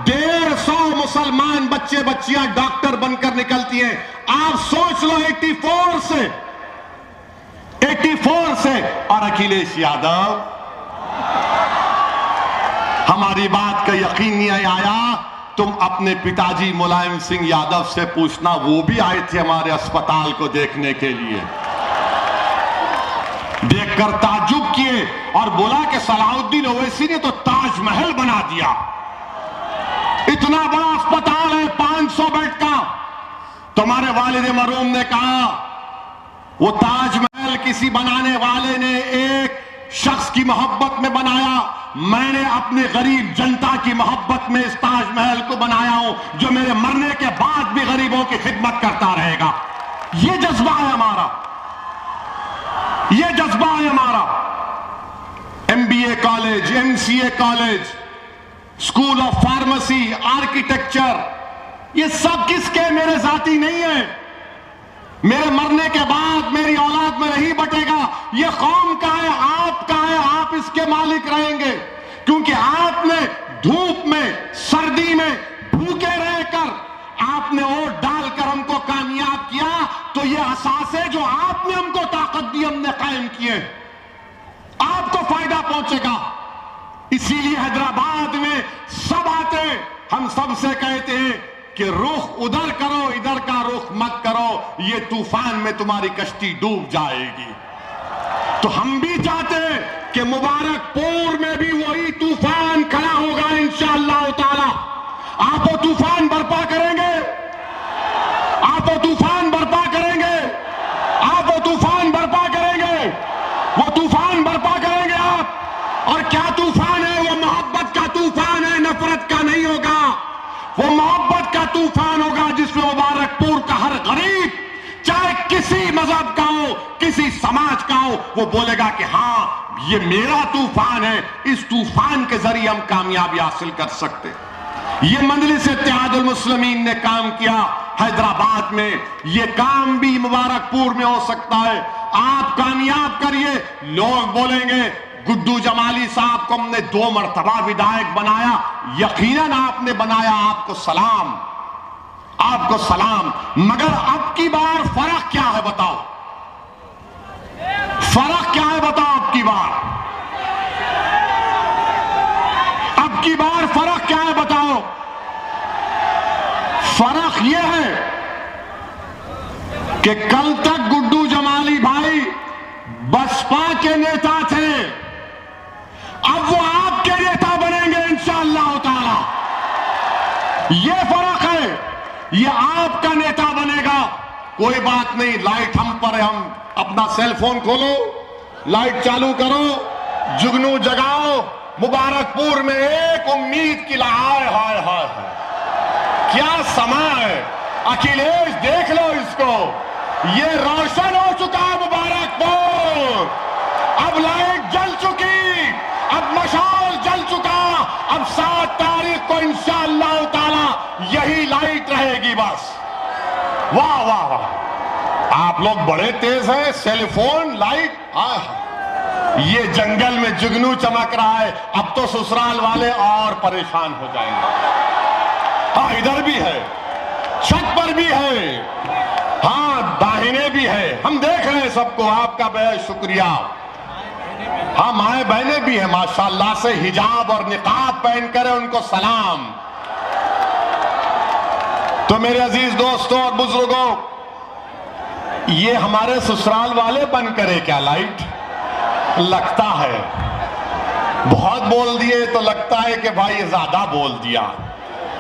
150 मुसलमान बच्चे बच्चियां डॉक्टर बनकर निकलती हैं। आप सोच लो 84 से। और अखिलेश यादव, हमारी बात का यकीन नहीं आया, तुम अपने पिताजी मुलायम सिंह यादव से पूछना, वो भी आए थे हमारे अस्पताल को देखने के लिए। देखकर ताज्जुब किए और बोला कि सलाहुद्दीन ओवैसी ने तो ताजमहल बना दिया। इतना बड़ा अस्पताल है 500 बेड का। तुम्हारे वालिद मरहूम ने कहा वो ताजमहल किसी बनाने वाले ने एक शख्स की मोहब्बत में बनाया, मैंने अपने गरीब जनता की मोहब्बत में इस ताजमहल को बनाया हूं, जो मेरे मरने के बाद भी गरीबों की खिदमत करता रहेगा। ये जज्बा है हमारा, ये जज्बा है हमारा। MBA college, MCA college, school of pharmacy, architecture, ये सब किसके? मेरे जाती नहीं है। मेरे मरने के बाद मेरी औलाद में नहीं बटेगा। ये कौम का है, आपका है, आप इसके मालिक रहेंगे। क्योंकि आपने धूप में, सर्दी में भूखे रहकर आपने वोट डालकर हमको कामयाब किया, तो ये असासे जो आपने हमको ताकत दी, हमने कायम किए, आपको फायदा पहुंचेगा। इसीलिए हैदराबाद में सब आते, हम सबसे कहते हैं कि रुख उधर करो, इधर का रुख मत करो, ये तूफान में तुम्हारी कश्ती डूब जाएगी। तो हम भी चाहते हैं कि मुबारकपुर में भी वही तूफान खड़ा होगा इंशाअल्लाह ताला। आप वो तूफान बर्पा करेंगे, आप वो तूफान बर्पा करेंगे, आप वो तूफान बर्पा करेंगे, वो तूफान बर्पा करेंगे आप। और क्या तूफान है? वो मोहब्बत का तूफान है, नफरत का नहीं होगा। वो मोहब्बत का तूफान होगा जिसमें मुबारकपुर का हर गरीब, चाहे किसी मजहब का हो, किसी समाज का हो, वो बोलेगा कि हां ये मेरा तूफान है, इस तूफान के जरिए हम कामयाबी हासिल कर सकते। ये मजलिस इत्तेहादुल मुस्लिमीन ने काम किया हैदराबाद में, ये काम भी मुबारकपुर में हो सकता है। आप कामयाब करिए। लोग बोलेंगे गुड्डू जमाली साहब को हमने 2 मरतबा विधायक बनाया, यकीनन आपने बनाया, आपको सलाम, आपको सलाम। मगर अब की बार फर्क क्या है बताओ? फर्क क्या है बताओ? अब की बार फर्क क्या है बताओ? फर्क यह है कि कल तक गुड्डू जमाली भाई बसपा के नेता थे, अब वो आपके नेता बनेंगे इंशाअल्लाह ताला। ये फर्क है, ये आपका नेता बनेगा। कोई बात नहीं, लाइट हम पर है, हम अपना सेल फोन खोलो, लाइट चालू करो, जुगनू जगाओ। मुबारकपुर में एक उम्मीद की लहार, हाय हाय हाय, क्या समा है। अखिलेश देख लो इसको, ये रोशन हो चुका है मुबारकपुर। अब बस। वाह वाह वाह, आप लोग बड़े तेज हैं। सेलफोन, लाइट, ये जंगल में जुगनू चमक रहा है। अब तो ससुराल वाले और परेशान हो जाएंगे। हाँ, इधर भी है, छत पर भी है, हाँ दाहिने भी है। हम देख रहे हैं सबको, आपका बेहद शुक्रिया। हाँ, माए बहनें भी हैं माशाल्लाह से, हिजाब और निकाब पहनकर, उनको सलाम। तो मेरे अजीज दोस्तों और बुजुर्गों, ये हमारे ससुराल वाले बन करे क्या? लाइट लगता है बहुत बोल दिए तो लगता है कि भाई ज्यादा बोल दिया।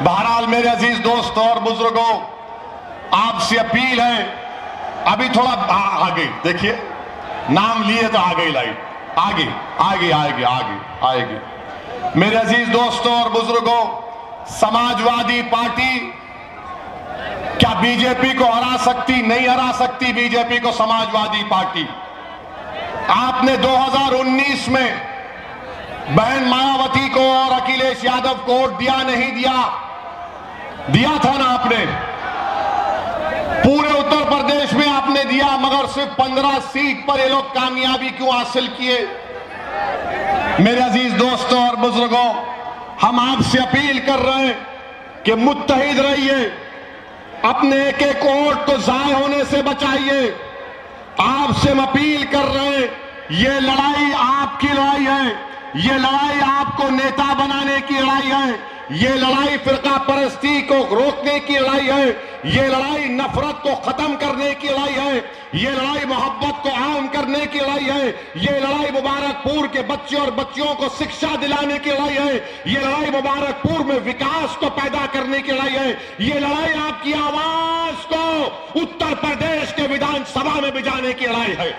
बहरहाल मेरे अजीज दोस्तों और बुजुर्गों, आपसे अपील है, अभी थोड़ा आगे देखिए, नाम लिए तो आ गई लाइट, आगे आगे आगे आगे आएगी। मेरे अजीज दोस्तों और बुजुर्गों, समाजवादी पार्टी क्या बीजेपी को हरा सकती? नहीं हरा सकती बीजेपी को समाजवादी पार्टी। आपने 2019 में बहन मायावती को और अखिलेश यादव को वोट दिया नहीं दिया? दिया था ना आपने। पूरे उत्तर प्रदेश में आपने दिया, मगर सिर्फ 15 सीट पर ये लोग कामयाबी क्यों हासिल किए? मेरे अजीज दोस्तों और बुजुर्गों, हम आपसे अपील कर रहे हैं कि मुत्तहिद रहिए, अपने एक एक वोट को जाय होने से बचाइए। आपसे हम अपील कर रहे हैं, ये लड़ाई आपकी लड़ाई है, ये लड़ाई आपको नेता बनाने की लड़ाई है, ये लड़ाई फिरका परस्ती को रोकने की लड़ाई है, ये लड़ाई नफरत को खत्म करने की लड़ाई है, ये लड़ाई मोहब्बत को आम करने की लड़ाई है, ये लड़ाई मुबारकपुर के बच्चे और बच्चियों को शिक्षा दिलाने की लड़ाई है, ये लड़ाई मुबारकपुर में विकास को पैदा करने की लड़ाई है, ये लड़ाई आपकी आवाज को उत्तर प्रदेश के विधानसभा में भिजाने की लड़ाई है।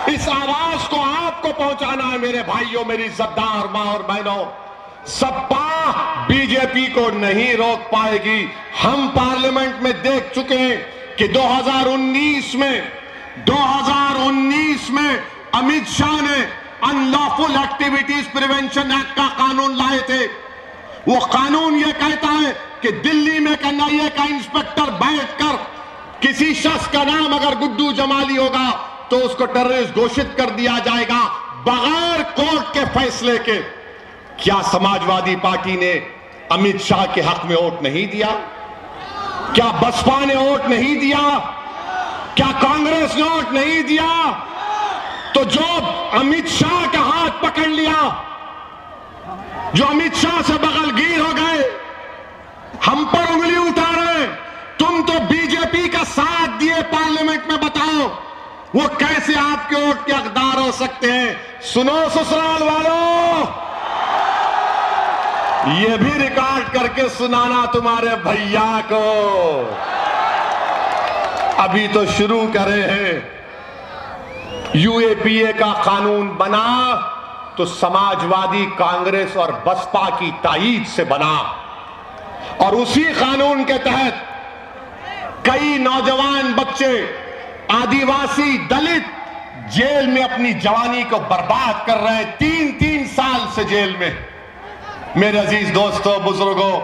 इस आवाज को आपको पहुंचाना है मेरे भाइयों, मेरी इज्जतदार मां और बहनों। सपा बीजेपी को नहीं रोक पाएगी। हम पार्लियामेंट में देख चुके हैं कि 2019 में अमित शाह ने अनलॉफुल एक्टिविटीज प्रिवेंशन एक्ट का कानून लाए थे। वो कानून ये कहता है कि दिल्ली में एनआईए का इंस्पेक्टर बैठकर किसी शख्स का नाम अगर गुड्डू जमाली होगा तो उसको टेररिस्ट घोषित कर दिया जाएगा बगैर कोर्ट के फैसले के। क्या समाजवादी पार्टी ने अमित शाह के हक में वोट नहीं दिया? क्या बसपा ने वोट नहीं दिया? क्या कांग्रेस ने वोट नहीं दिया? तो जो अमित शाह का हाथ पकड़ लिया, जो अमित शाह से बगलगीर हो गए, हम पर उंगली उठाए, तुम तो बीजेपी का साथ दिए पार्लियामेंट में, बताओ वो कैसे आपके वोट के हकदार हो सकते हैं? सुनो ससुराल वालों, ये भी रिकॉर्ड करके सुनाना तुम्हारे भैया को। अभी तो शुरू करे हैं। यूएपीए का कानून बना तो समाजवादी कांग्रेस और बसपा की ताईद से बना, और उसी कानून के तहत कई नौजवान बच्चे, आदिवासी, दलित जेल में अपनी जवानी को बर्बाद कर रहे हैं, 3-3 साल से जेल में। मेरे अजीज दोस्तों बुजुर्गों,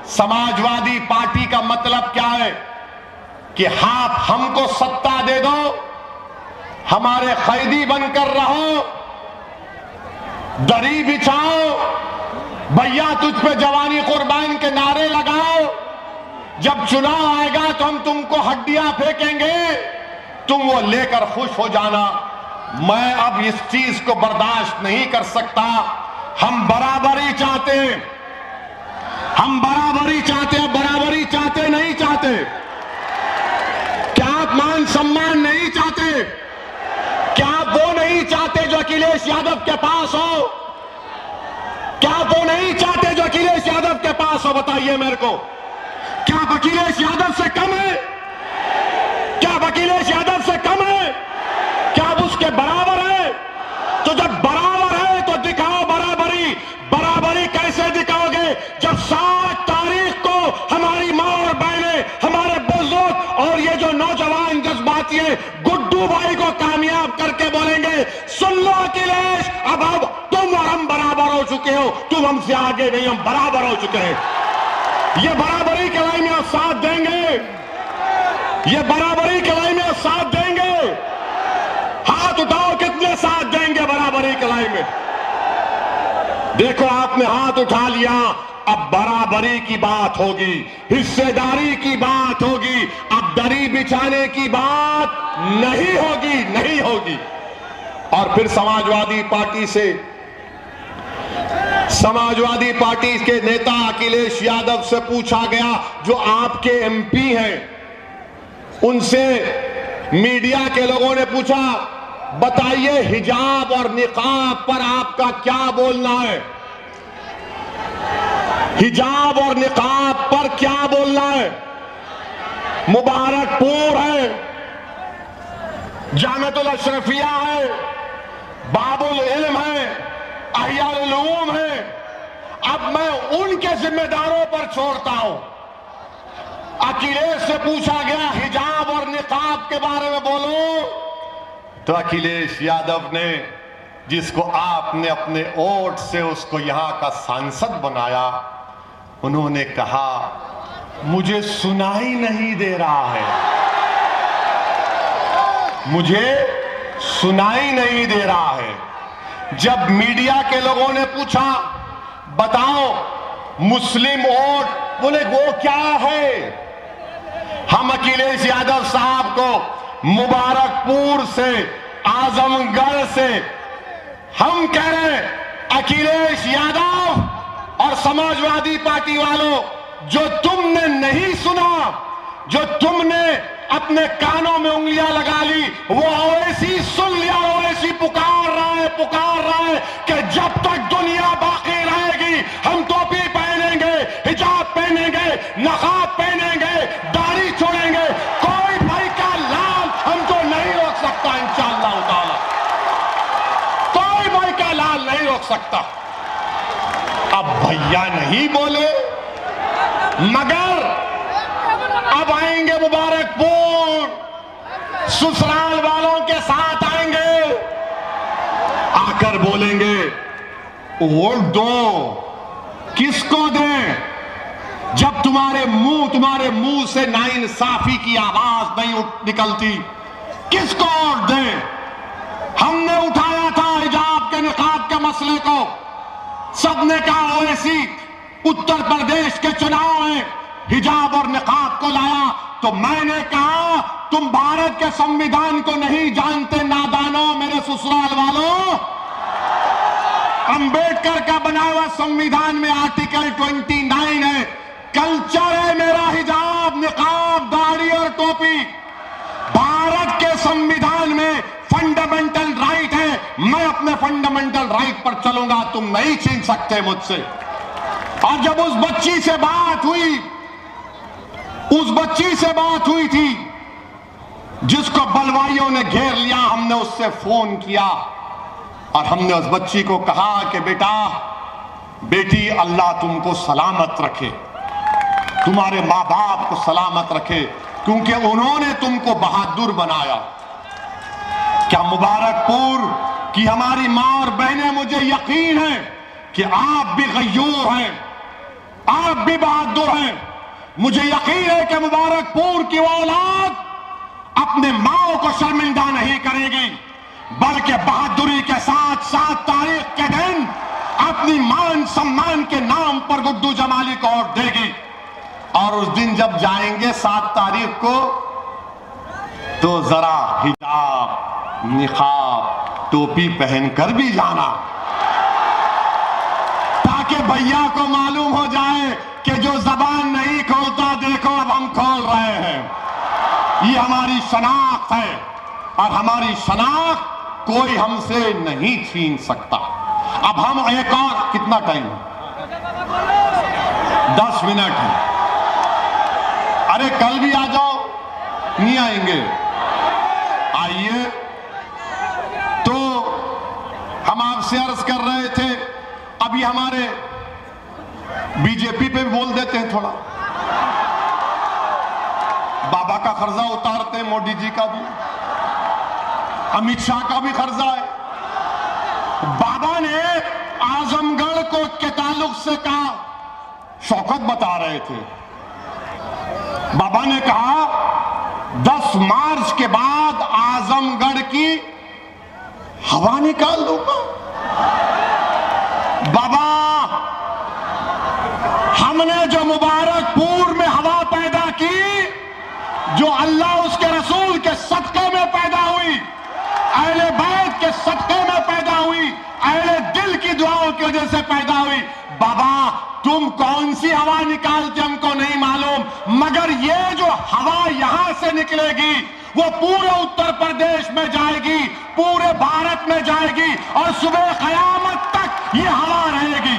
समाजवादी पार्टी का मतलब क्या है कि आप हमको सत्ता दे दो, हमारे कैदी बनकर रहो, दरी बिछाओ, भैया तुझ पे जवानी कुर्बान के नारे लगाओ, जब चुनाव आएगा तो हम तुमको हड्डियां फेंकेंगे, तुम वो लेकर खुश हो जाना। मैं अब इस चीज को बर्दाश्त नहीं कर सकता। हम बराबरी चाहते हैं, हम बराबरी चाहते हैं, बराबरी चाहते नहीं चाहते? क्या आप मान सम्मान नहीं चाहते? क्या आप वो नहीं चाहते जो अखिलेश यादव के पास हो? क्या आप वो नहीं चाहते जो अखिलेश यादव के पास हो? बताइए मेरे को, क्या आप अखिलेश यादव से कम है? क्या आप अखिलेश यादव से कम है? क्या आप उसके बराबर है? तो जब बराबर है तो दिखाओ बराबरी। बराबरी कैसे दिखाओगे जब 7 तारीख को हमारी मां और बहनें, हमारे बुजुर्ग और ये जो नौजवान जज्बाती है, गुड्डू भाई को कामयाब करके बोलेंगे, सुन लो अखिलेश, अब तुम और हम बराबर हो चुके हो, तुम हमसे आगे नहीं, हम बराबर हो चुके हैं। ये बराबरी की लड़ाई में साथ देंगे, ये बराबरी की लड़ाई में साथ देंगे। हाथ उठाओ, कितने साथ देंगे बराबरी की लड़ाई में? देखो, आपने हाथ उठा लिया, अब बराबरी की बात होगी, हिस्सेदारी की बात होगी, अब दरी बिछाने की बात नहीं होगी, नहीं होगी। और फिर समाजवादी पार्टी के नेता अखिलेश यादव से पूछा गया, जो आपके एमपी हैं, उनसे मीडिया के लोगों ने पूछा, बताइए हिजाब और निकाब पर आपका क्या बोलना है? हिजाब और निकाब पर क्या बोलना है? मुबारकपुर है, जामिअतुल अशरफिया है, बाबुल इल्म है, अहियाउल उलूम है। अब मैं उनके जिम्मेदारों पर छोड़ता हूं। अखिलेश से पूछा गया, हिजाब और निकाब के बारे में बोलो, तो अखिलेश यादव ने, जिसको आपने अपने वोट से उसको यहां का सांसद बनाया, उन्होंने कहा, मुझे सुनाई नहीं दे रहा है, मुझे सुनाई नहीं दे रहा है। जब मीडिया के लोगों ने पूछा, बताओ मुस्लिम वोट, बोले वो क्या है? हम अखिलेश यादव साहब को मुबारकपुर से, आजमगढ़ से हम कह रहे हैं, अखिलेश यादव और समाजवादी पार्टी वालों, जो तुमने नहीं सुना, जो तुमने अपने कानों में उंगलियां लगा ली, वो ओवैसी सुन लिया। ओवैसी पुकार रहा है कि जब तक दुनिया बाकी रहेगी, हम टोपी पहनेंगे, हिजाब पहनेंगे, नकाब पहनेंगे, दाढ़ी छोड़ेंगे, कोई भाई का लाल हमको नहीं रोक सकता। इंशाअल्लाह ताला कोई भाई का लाल नहीं रोक सकता। अब भैया नहीं बोले, मगर अब आएंगे मुबारकपुर, ससुराल वालों के साथ आएंगे, आकर बोलेंगे, वोट दो। किसको दें? जब तुम्हारे मुंह से नाइंसाफी की आवाज नहीं निकलती, किसको वोट दें? हमने उठाया था हिजाब के, निकाब के मसले को, सबने कहा ओवैसी उत्तर प्रदेश के चुनाव में हिजाब और निकाब को लाया, तो मैंने कहा, तुम भारत के संविधान को नहीं जानते नादानों, मेरे ससुराल वालों। अंबेडकर का बनाया हुआ संविधान में आर्टिकल 29 है, कल्चर है मेरा हिजाब, निकाब, दाढ़ी और टोपी। भारत के संविधान में फंडामेंटल राइट है, मैं अपने फंडामेंटल राइट पर चलूंगा, तुम नहीं छीन सकते मुझसे। और जब उस बच्ची से बात हुई थी जिसको बलवाइयों ने घेर लिया, हमने उससे फोन किया और हमने उस बच्ची को कहा कि बेटी, अल्लाह तुमको सलामत रखे, तुम्हारे माँ बाप को सलामत रखे, क्योंकि उन्होंने तुमको बहादुर बनाया। क्या मुबारकपुर की हमारी मां और बहनें, मुझे यकीन है कि आप भी गय्यूर हैं, आप भी बहादुर हैं। मुझे यकीन है कि मुबारकपुर की औलाद अपने माओ को शर्मिंदा नहीं करेगी, बल्कि बहादुरी के साथ 7 तारीख के दिन अपनी मान सम्मान के नाम पर गुड्डू जमाली को वोट देगी। और उस दिन जब जाएंगे 7 तारीख को, तो जरा हिजाब, निकाब, टोपी पहनकर भी जाना, ताकि भैया को मालूम हो जाए कि जो जबान नहीं खोलता, देखो अब हम खोल रहे हैं। ये हमारी शनाख्त है और हमारी शनाख्त कोई हमसे नहीं छीन सकता। अब हम एक और, कितना टाइम है? 10 मिनट है। अरे कल भी आ जाओ, नहीं आएंगे? आइए। तो हम आपसे अर्ज कर रहे थे, अभी हमारे बीजेपी पे भी बोल देते हैं थोड़ा, बाबा का कर्जा उतारते हैं, मोदी जी का भी, अमित शाह का भी कर्जा है। बाबा ने आजमगढ़ को के ताल्लुक से कहा, शौकत बता रहे थे। बाबा ने कहा 10 मार्च के बाद आजमगढ़ की हवा निकाल दूंगा। बाबा, हमने जो मुबारकपुर में हवा पैदा की, जो अल्लाह उसके रसूल के सदक़े में पैदा हुई, अहले बैत के सदक़े में पैदा हुई, अहले दिल की दुआओं की वजह से पैदा हुई। बाबा, तुम कौन सी हवा निकालते हमको नहीं मालूम, मगर ये जो हवा यहां से निकलेगी वो पूरे उत्तर प्रदेश में जाएगी, पूरे भारत में जाएगी, और सुबह क़यामत तक ये हवा रहेगी।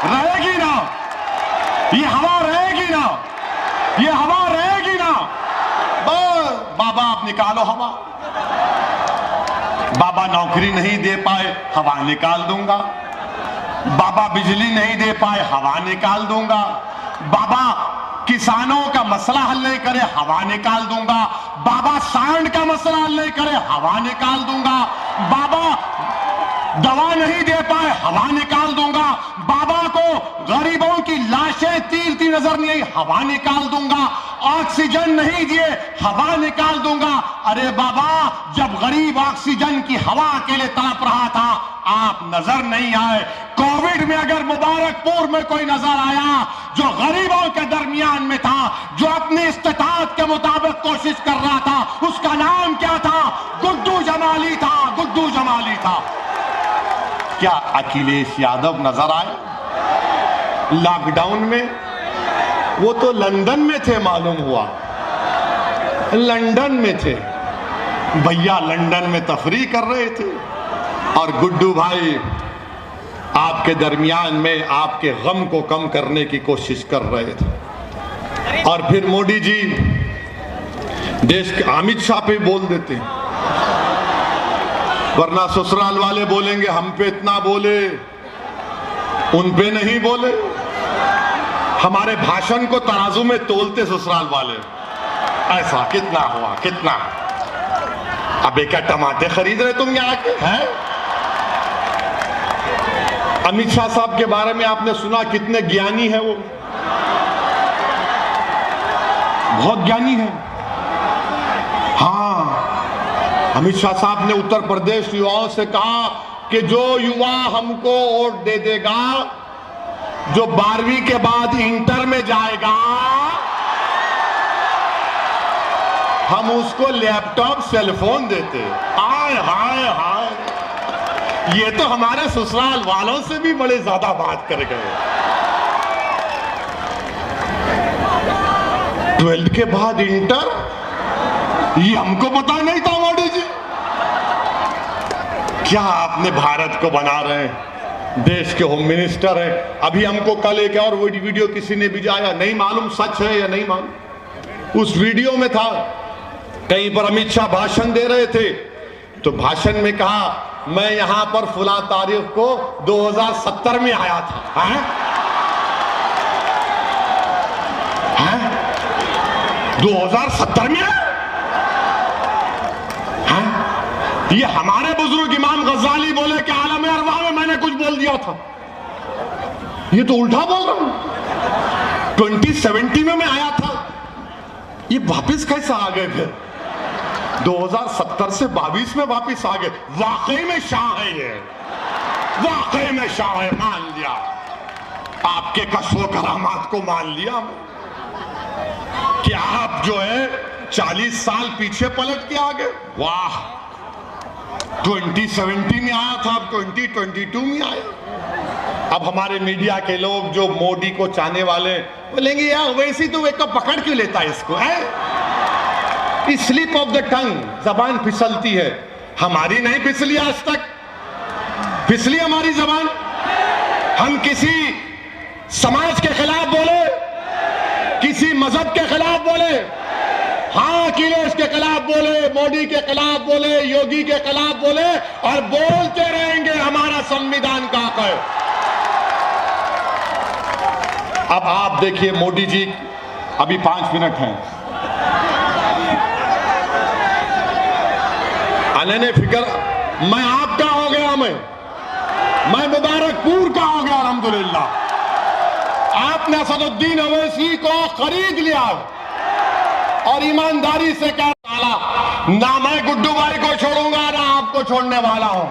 रहेगी ना? ये हवा रहेगी ना? ये हवा रहेगी ना? बस बाबा, आप निकालो हवा। बाबा नौकरी नहीं दे पाए, हवा निकाल दूंगा। बाबा बिजली नहीं दे पाए, हवा निकाल दूंगा। बाबा किसानों का मसला हल नहीं करे, हवा निकाल दूंगा। बाबा सांड का मसला हल नहीं करे, हवा निकाल दूंगा। बाबा दवा नहीं दे पाए, हवा निकाल दूंगा। बाबा को गरीबों की लाशें तीरती नजर नहीं आई, हवा निकाल दूंगा। ऑक्सीजन नहीं दिए, हवा निकाल दूंगा। अरे बाबा, जब गरीब ऑक्सीजन की हवा के लिए तड़प रहा था, आप नजर नहीं आए। कोविड में अगर मुबारकपुर में कोई नजर आया जो गरीबों के दरमियान में था, जो अपनी इस्तिताअत के मुताबिक कोशिश कर रहा था, उसका नाम क्या था? गुड्डू जमाली था। गुड्डू जमाली था। क्या अखिलेश यादव नजर आए लॉकडाउन में? वो तो लंदन में थे, मालूम हुआ लंदन में थे। भैया लंदन में तफरीह कर रहे थे और गुड्डू भाई आपके दरमियान में आपके गम को कम करने की कोशिश कर रहे थे। और फिर मोदी जी देश के अमित शाह पे बोल देते हैं, वरना ससुराल वाले बोलेंगे हम पे इतना बोले, उन पे नहीं बोले। हमारे भाषण को तराजू में तोलते ससुराल वाले, ऐसा कितना हुआ, कितना। अबे क्या टमाटर खरीद रहे तुम यहाँ के हैं? अमित शाह साहब के बारे में आपने सुना, कितने ज्ञानी है वो, बहुत ज्ञानी है। हाँ, अमित शाह साहब ने उत्तर प्रदेश युवाओं से कहा कि जो युवा हमको वोट दे देगा, जो 12वीं के बाद इंटर में जाएगा, हम उसको लैपटॉप सेलफोन देते। हाय हाय हाय, ये तो हमारे ससुराल वालों से भी बड़े ज्यादा बात कर गए। 12th के बाद इंटर, ये हमको पता नहीं था मोदी जी। क्या आपने भारत को बना रहे हैं, देश के होम मिनिस्टर हैं। अभी हमको कल एक और वीडियो किसी ने भेजा, नहीं मालूम सच है या नहीं मालूम। उस वीडियो में था कहीं पर अमित शाह भाषण दे रहे थे, तो भाषण में कहा मैं यहां पर फुला तारीख को 2070 में आया था। हैं? हैं? 2070 में? ये हमारे बुजुर्ग इमाम गजाली बोले कि आलम अरवाह में मैंने कुछ बोल दिया था, ये तो उल्टा बोल रहा हूं। 2070 में मैं आया था, ये वापस कैसे आ गए? फिर 2070 से 22 में वापस आ गए। वाकई में शाह है ये, वाकई में शाह है, मान लिया। आपके कश्फ करामात को मान लिया कि आप जो है 40 साल पीछे पलट के आ गए। वाह, 2070 में आया था, अब 2022 में आया। अब हमारे मीडिया के लोग जो मोदी को चाहने वाले बोलेंगे यार वैसे तो एक पकड़ क्यों लेता है इसको, है स्लिप ऑफ द टंग, जबान फिसलती है। हमारी नहीं फिसली आज तक, फिसली हमारी जबान। हम किसी समाज के खिलाफ बोले, किसी मजहब के खिलाफ बोले, हाँ अखिलेश के खिलाफ बोले, मोदी के खिलाफ बोले, योगी के खिलाफ बोले, और बोलते रहेंगे हमारा संविधान का हक है। अब आप देखिए मोदी जी, अभी 5 मिनट हैं, अने फिक्र मैं आपका हो गया, मैं मुबारकपुर का हो गया अल्हम्दुलिल्लाह। आपने असदुद्दीन अवैसी को खरीद लिया और ईमानदारी से कह डाला, ना मैं गुड्डू भाई को छोड़ूंगा ना आपको छोड़ने वाला हूं।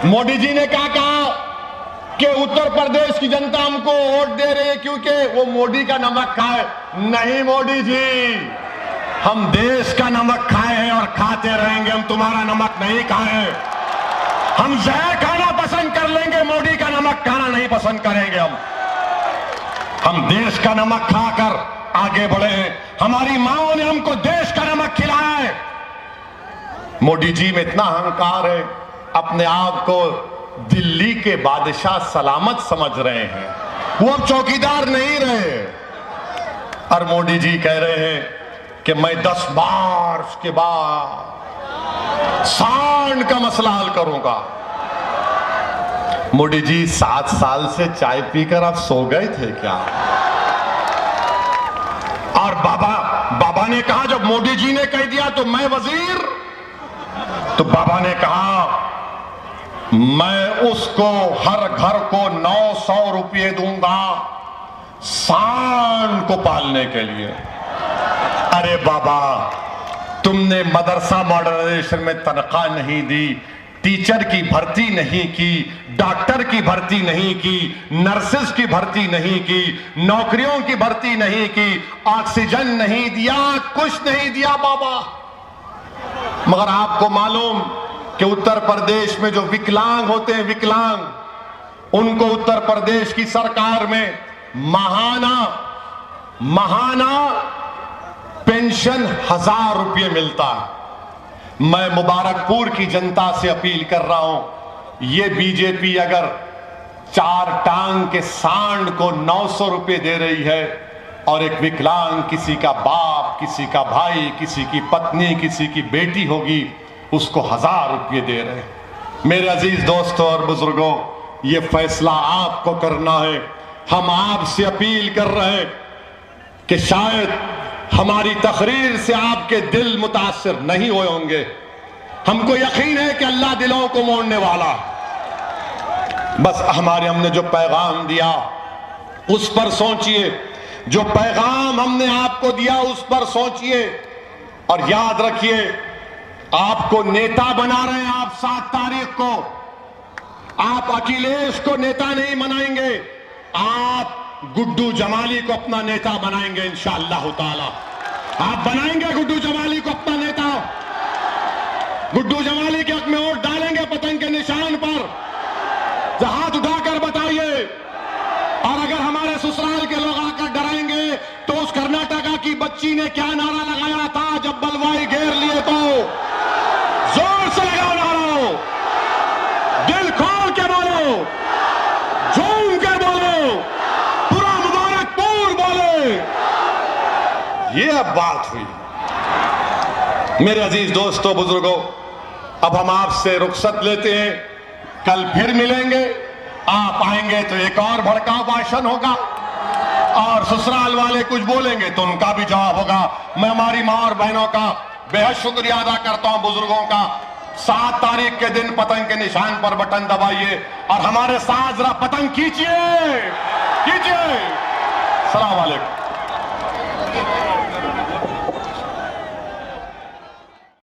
मोदी जी ने क्या कहा कि उत्तर प्रदेश की जनता हमको वोट दे रही है क्योंकि वो मोदी का नमक खाए। नहीं मोदी जी, हम देश का नमक खाए हैं और खाते रहेंगे, हम तुम्हारा नमक नहीं खाए। हम जहर खाना पसंद कर लेंगे, मोदी का नमक खाना नहीं पसंद करेंगे। हम देश का नमक खाकर आगे बढ़े हैं। हमारी माओ ने हमको देश का नमक खिलाया है। मोदी जी में इतना अहंकार है, अपने आप को दिल्ली के बादशाह सलामत समझ रहे हैं। वो अब चौकीदार नहीं रहे। और मोदी जी कह रहे हैं कि मैं 10 मार्च के बाद सांड का मसला हल करूंगा। मोदी जी 7 साल से चाय पीकर आप सो गए थे क्या? और बाबा ने कहा, जब मोदी जी ने कह दिया तो मैं वजीर, तो बाबा ने कहा मैं उसको हर घर को 900 रुपये दूंगा सांड को पालने के लिए। अरे बाबा, तुमने मदरसा मॉडर्नाइजेशन में तनख्वाह नहीं दी, टीचर की भर्ती नहीं की, डॉक्टर की भर्ती नहीं की, नर्सेस की भर्ती नहीं की, नौकरियों की भर्ती नहीं की, ऑक्सीजन नहीं दिया, कुछ नहीं दिया बाबा। मगर आपको मालूम कि उत्तर प्रदेश में जो विकलांग होते हैं, विकलांग, उनको उत्तर प्रदेश की सरकार में महाना पेंशन 1000 रुपये मिलता है। मैं मुबारकपुर की जनता से अपील कर रहा हूं, ये बीजेपी अगर 4 टांग के सांड को 900 रुपये दे रही है और एक विकलांग, किसी का बाप, किसी का भाई, किसी की पत्नी, किसी की बेटी होगी, उसको 1000 रुपये दे रहे हैं। मेरे अजीज दोस्तों और बुजुर्गों, ये फैसला आपको करना है। हम आपसे अपील कर रहे हैं कि शायद हमारी तकरीर से आपके दिल मुतासिर नहीं हुए होंगे। हमको यकीन है कि अल्लाह दिलों को मोड़ने वाला। बस हमने जो पैगाम दिया उस पर सोचिए, जो पैगाम हमने आपको दिया उस पर सोचिए, और याद रखिए आपको नेता बना रहे हैं। आप 7 तारीख को आप अखिलेश को नेता नहीं बनाएंगे, आप गुड्डू जमाली को अपना नेता बनाएंगे इंशाअल्लाह ताला। आप बनाएंगे गुड्डू जमाली को अपना नेता। गुड्डू जमाली के हक में वोट डालेंगे पतंग के निशान पर, हाथ उठाकर बताइए। और अगर हमारे ससुराल के लोग आकर डराएंगे तो उस कर्नाटका की बच्ची ने क्या नारा लगाया था जब बलवाई घेर लिए, तो जोर से लगाओ नारा, दिल खोल के बोलो, झूम के बोलो, पूरा मुबारकपुर बोले। ये अब बात हुई। मेरे अजीज दोस्तों बुजुर्गों, अब हम आपसे रुखसत लेते हैं। कल फिर मिलेंगे। आप आएंगे तो एक और भड़काऊ भाषण होगा, और ससुराल वाले कुछ बोलेंगे तो उनका भी जवाब होगा। मैं हमारी मां और बहनों का बेहद शुक्रिया अदा करता हूं, बुजुर्गों का। 7 तारीख के दिन पतंग के निशान पर बटन दबाइए और हमारे साथ जरा पतंग खींचिए। सलाम वालेकुम।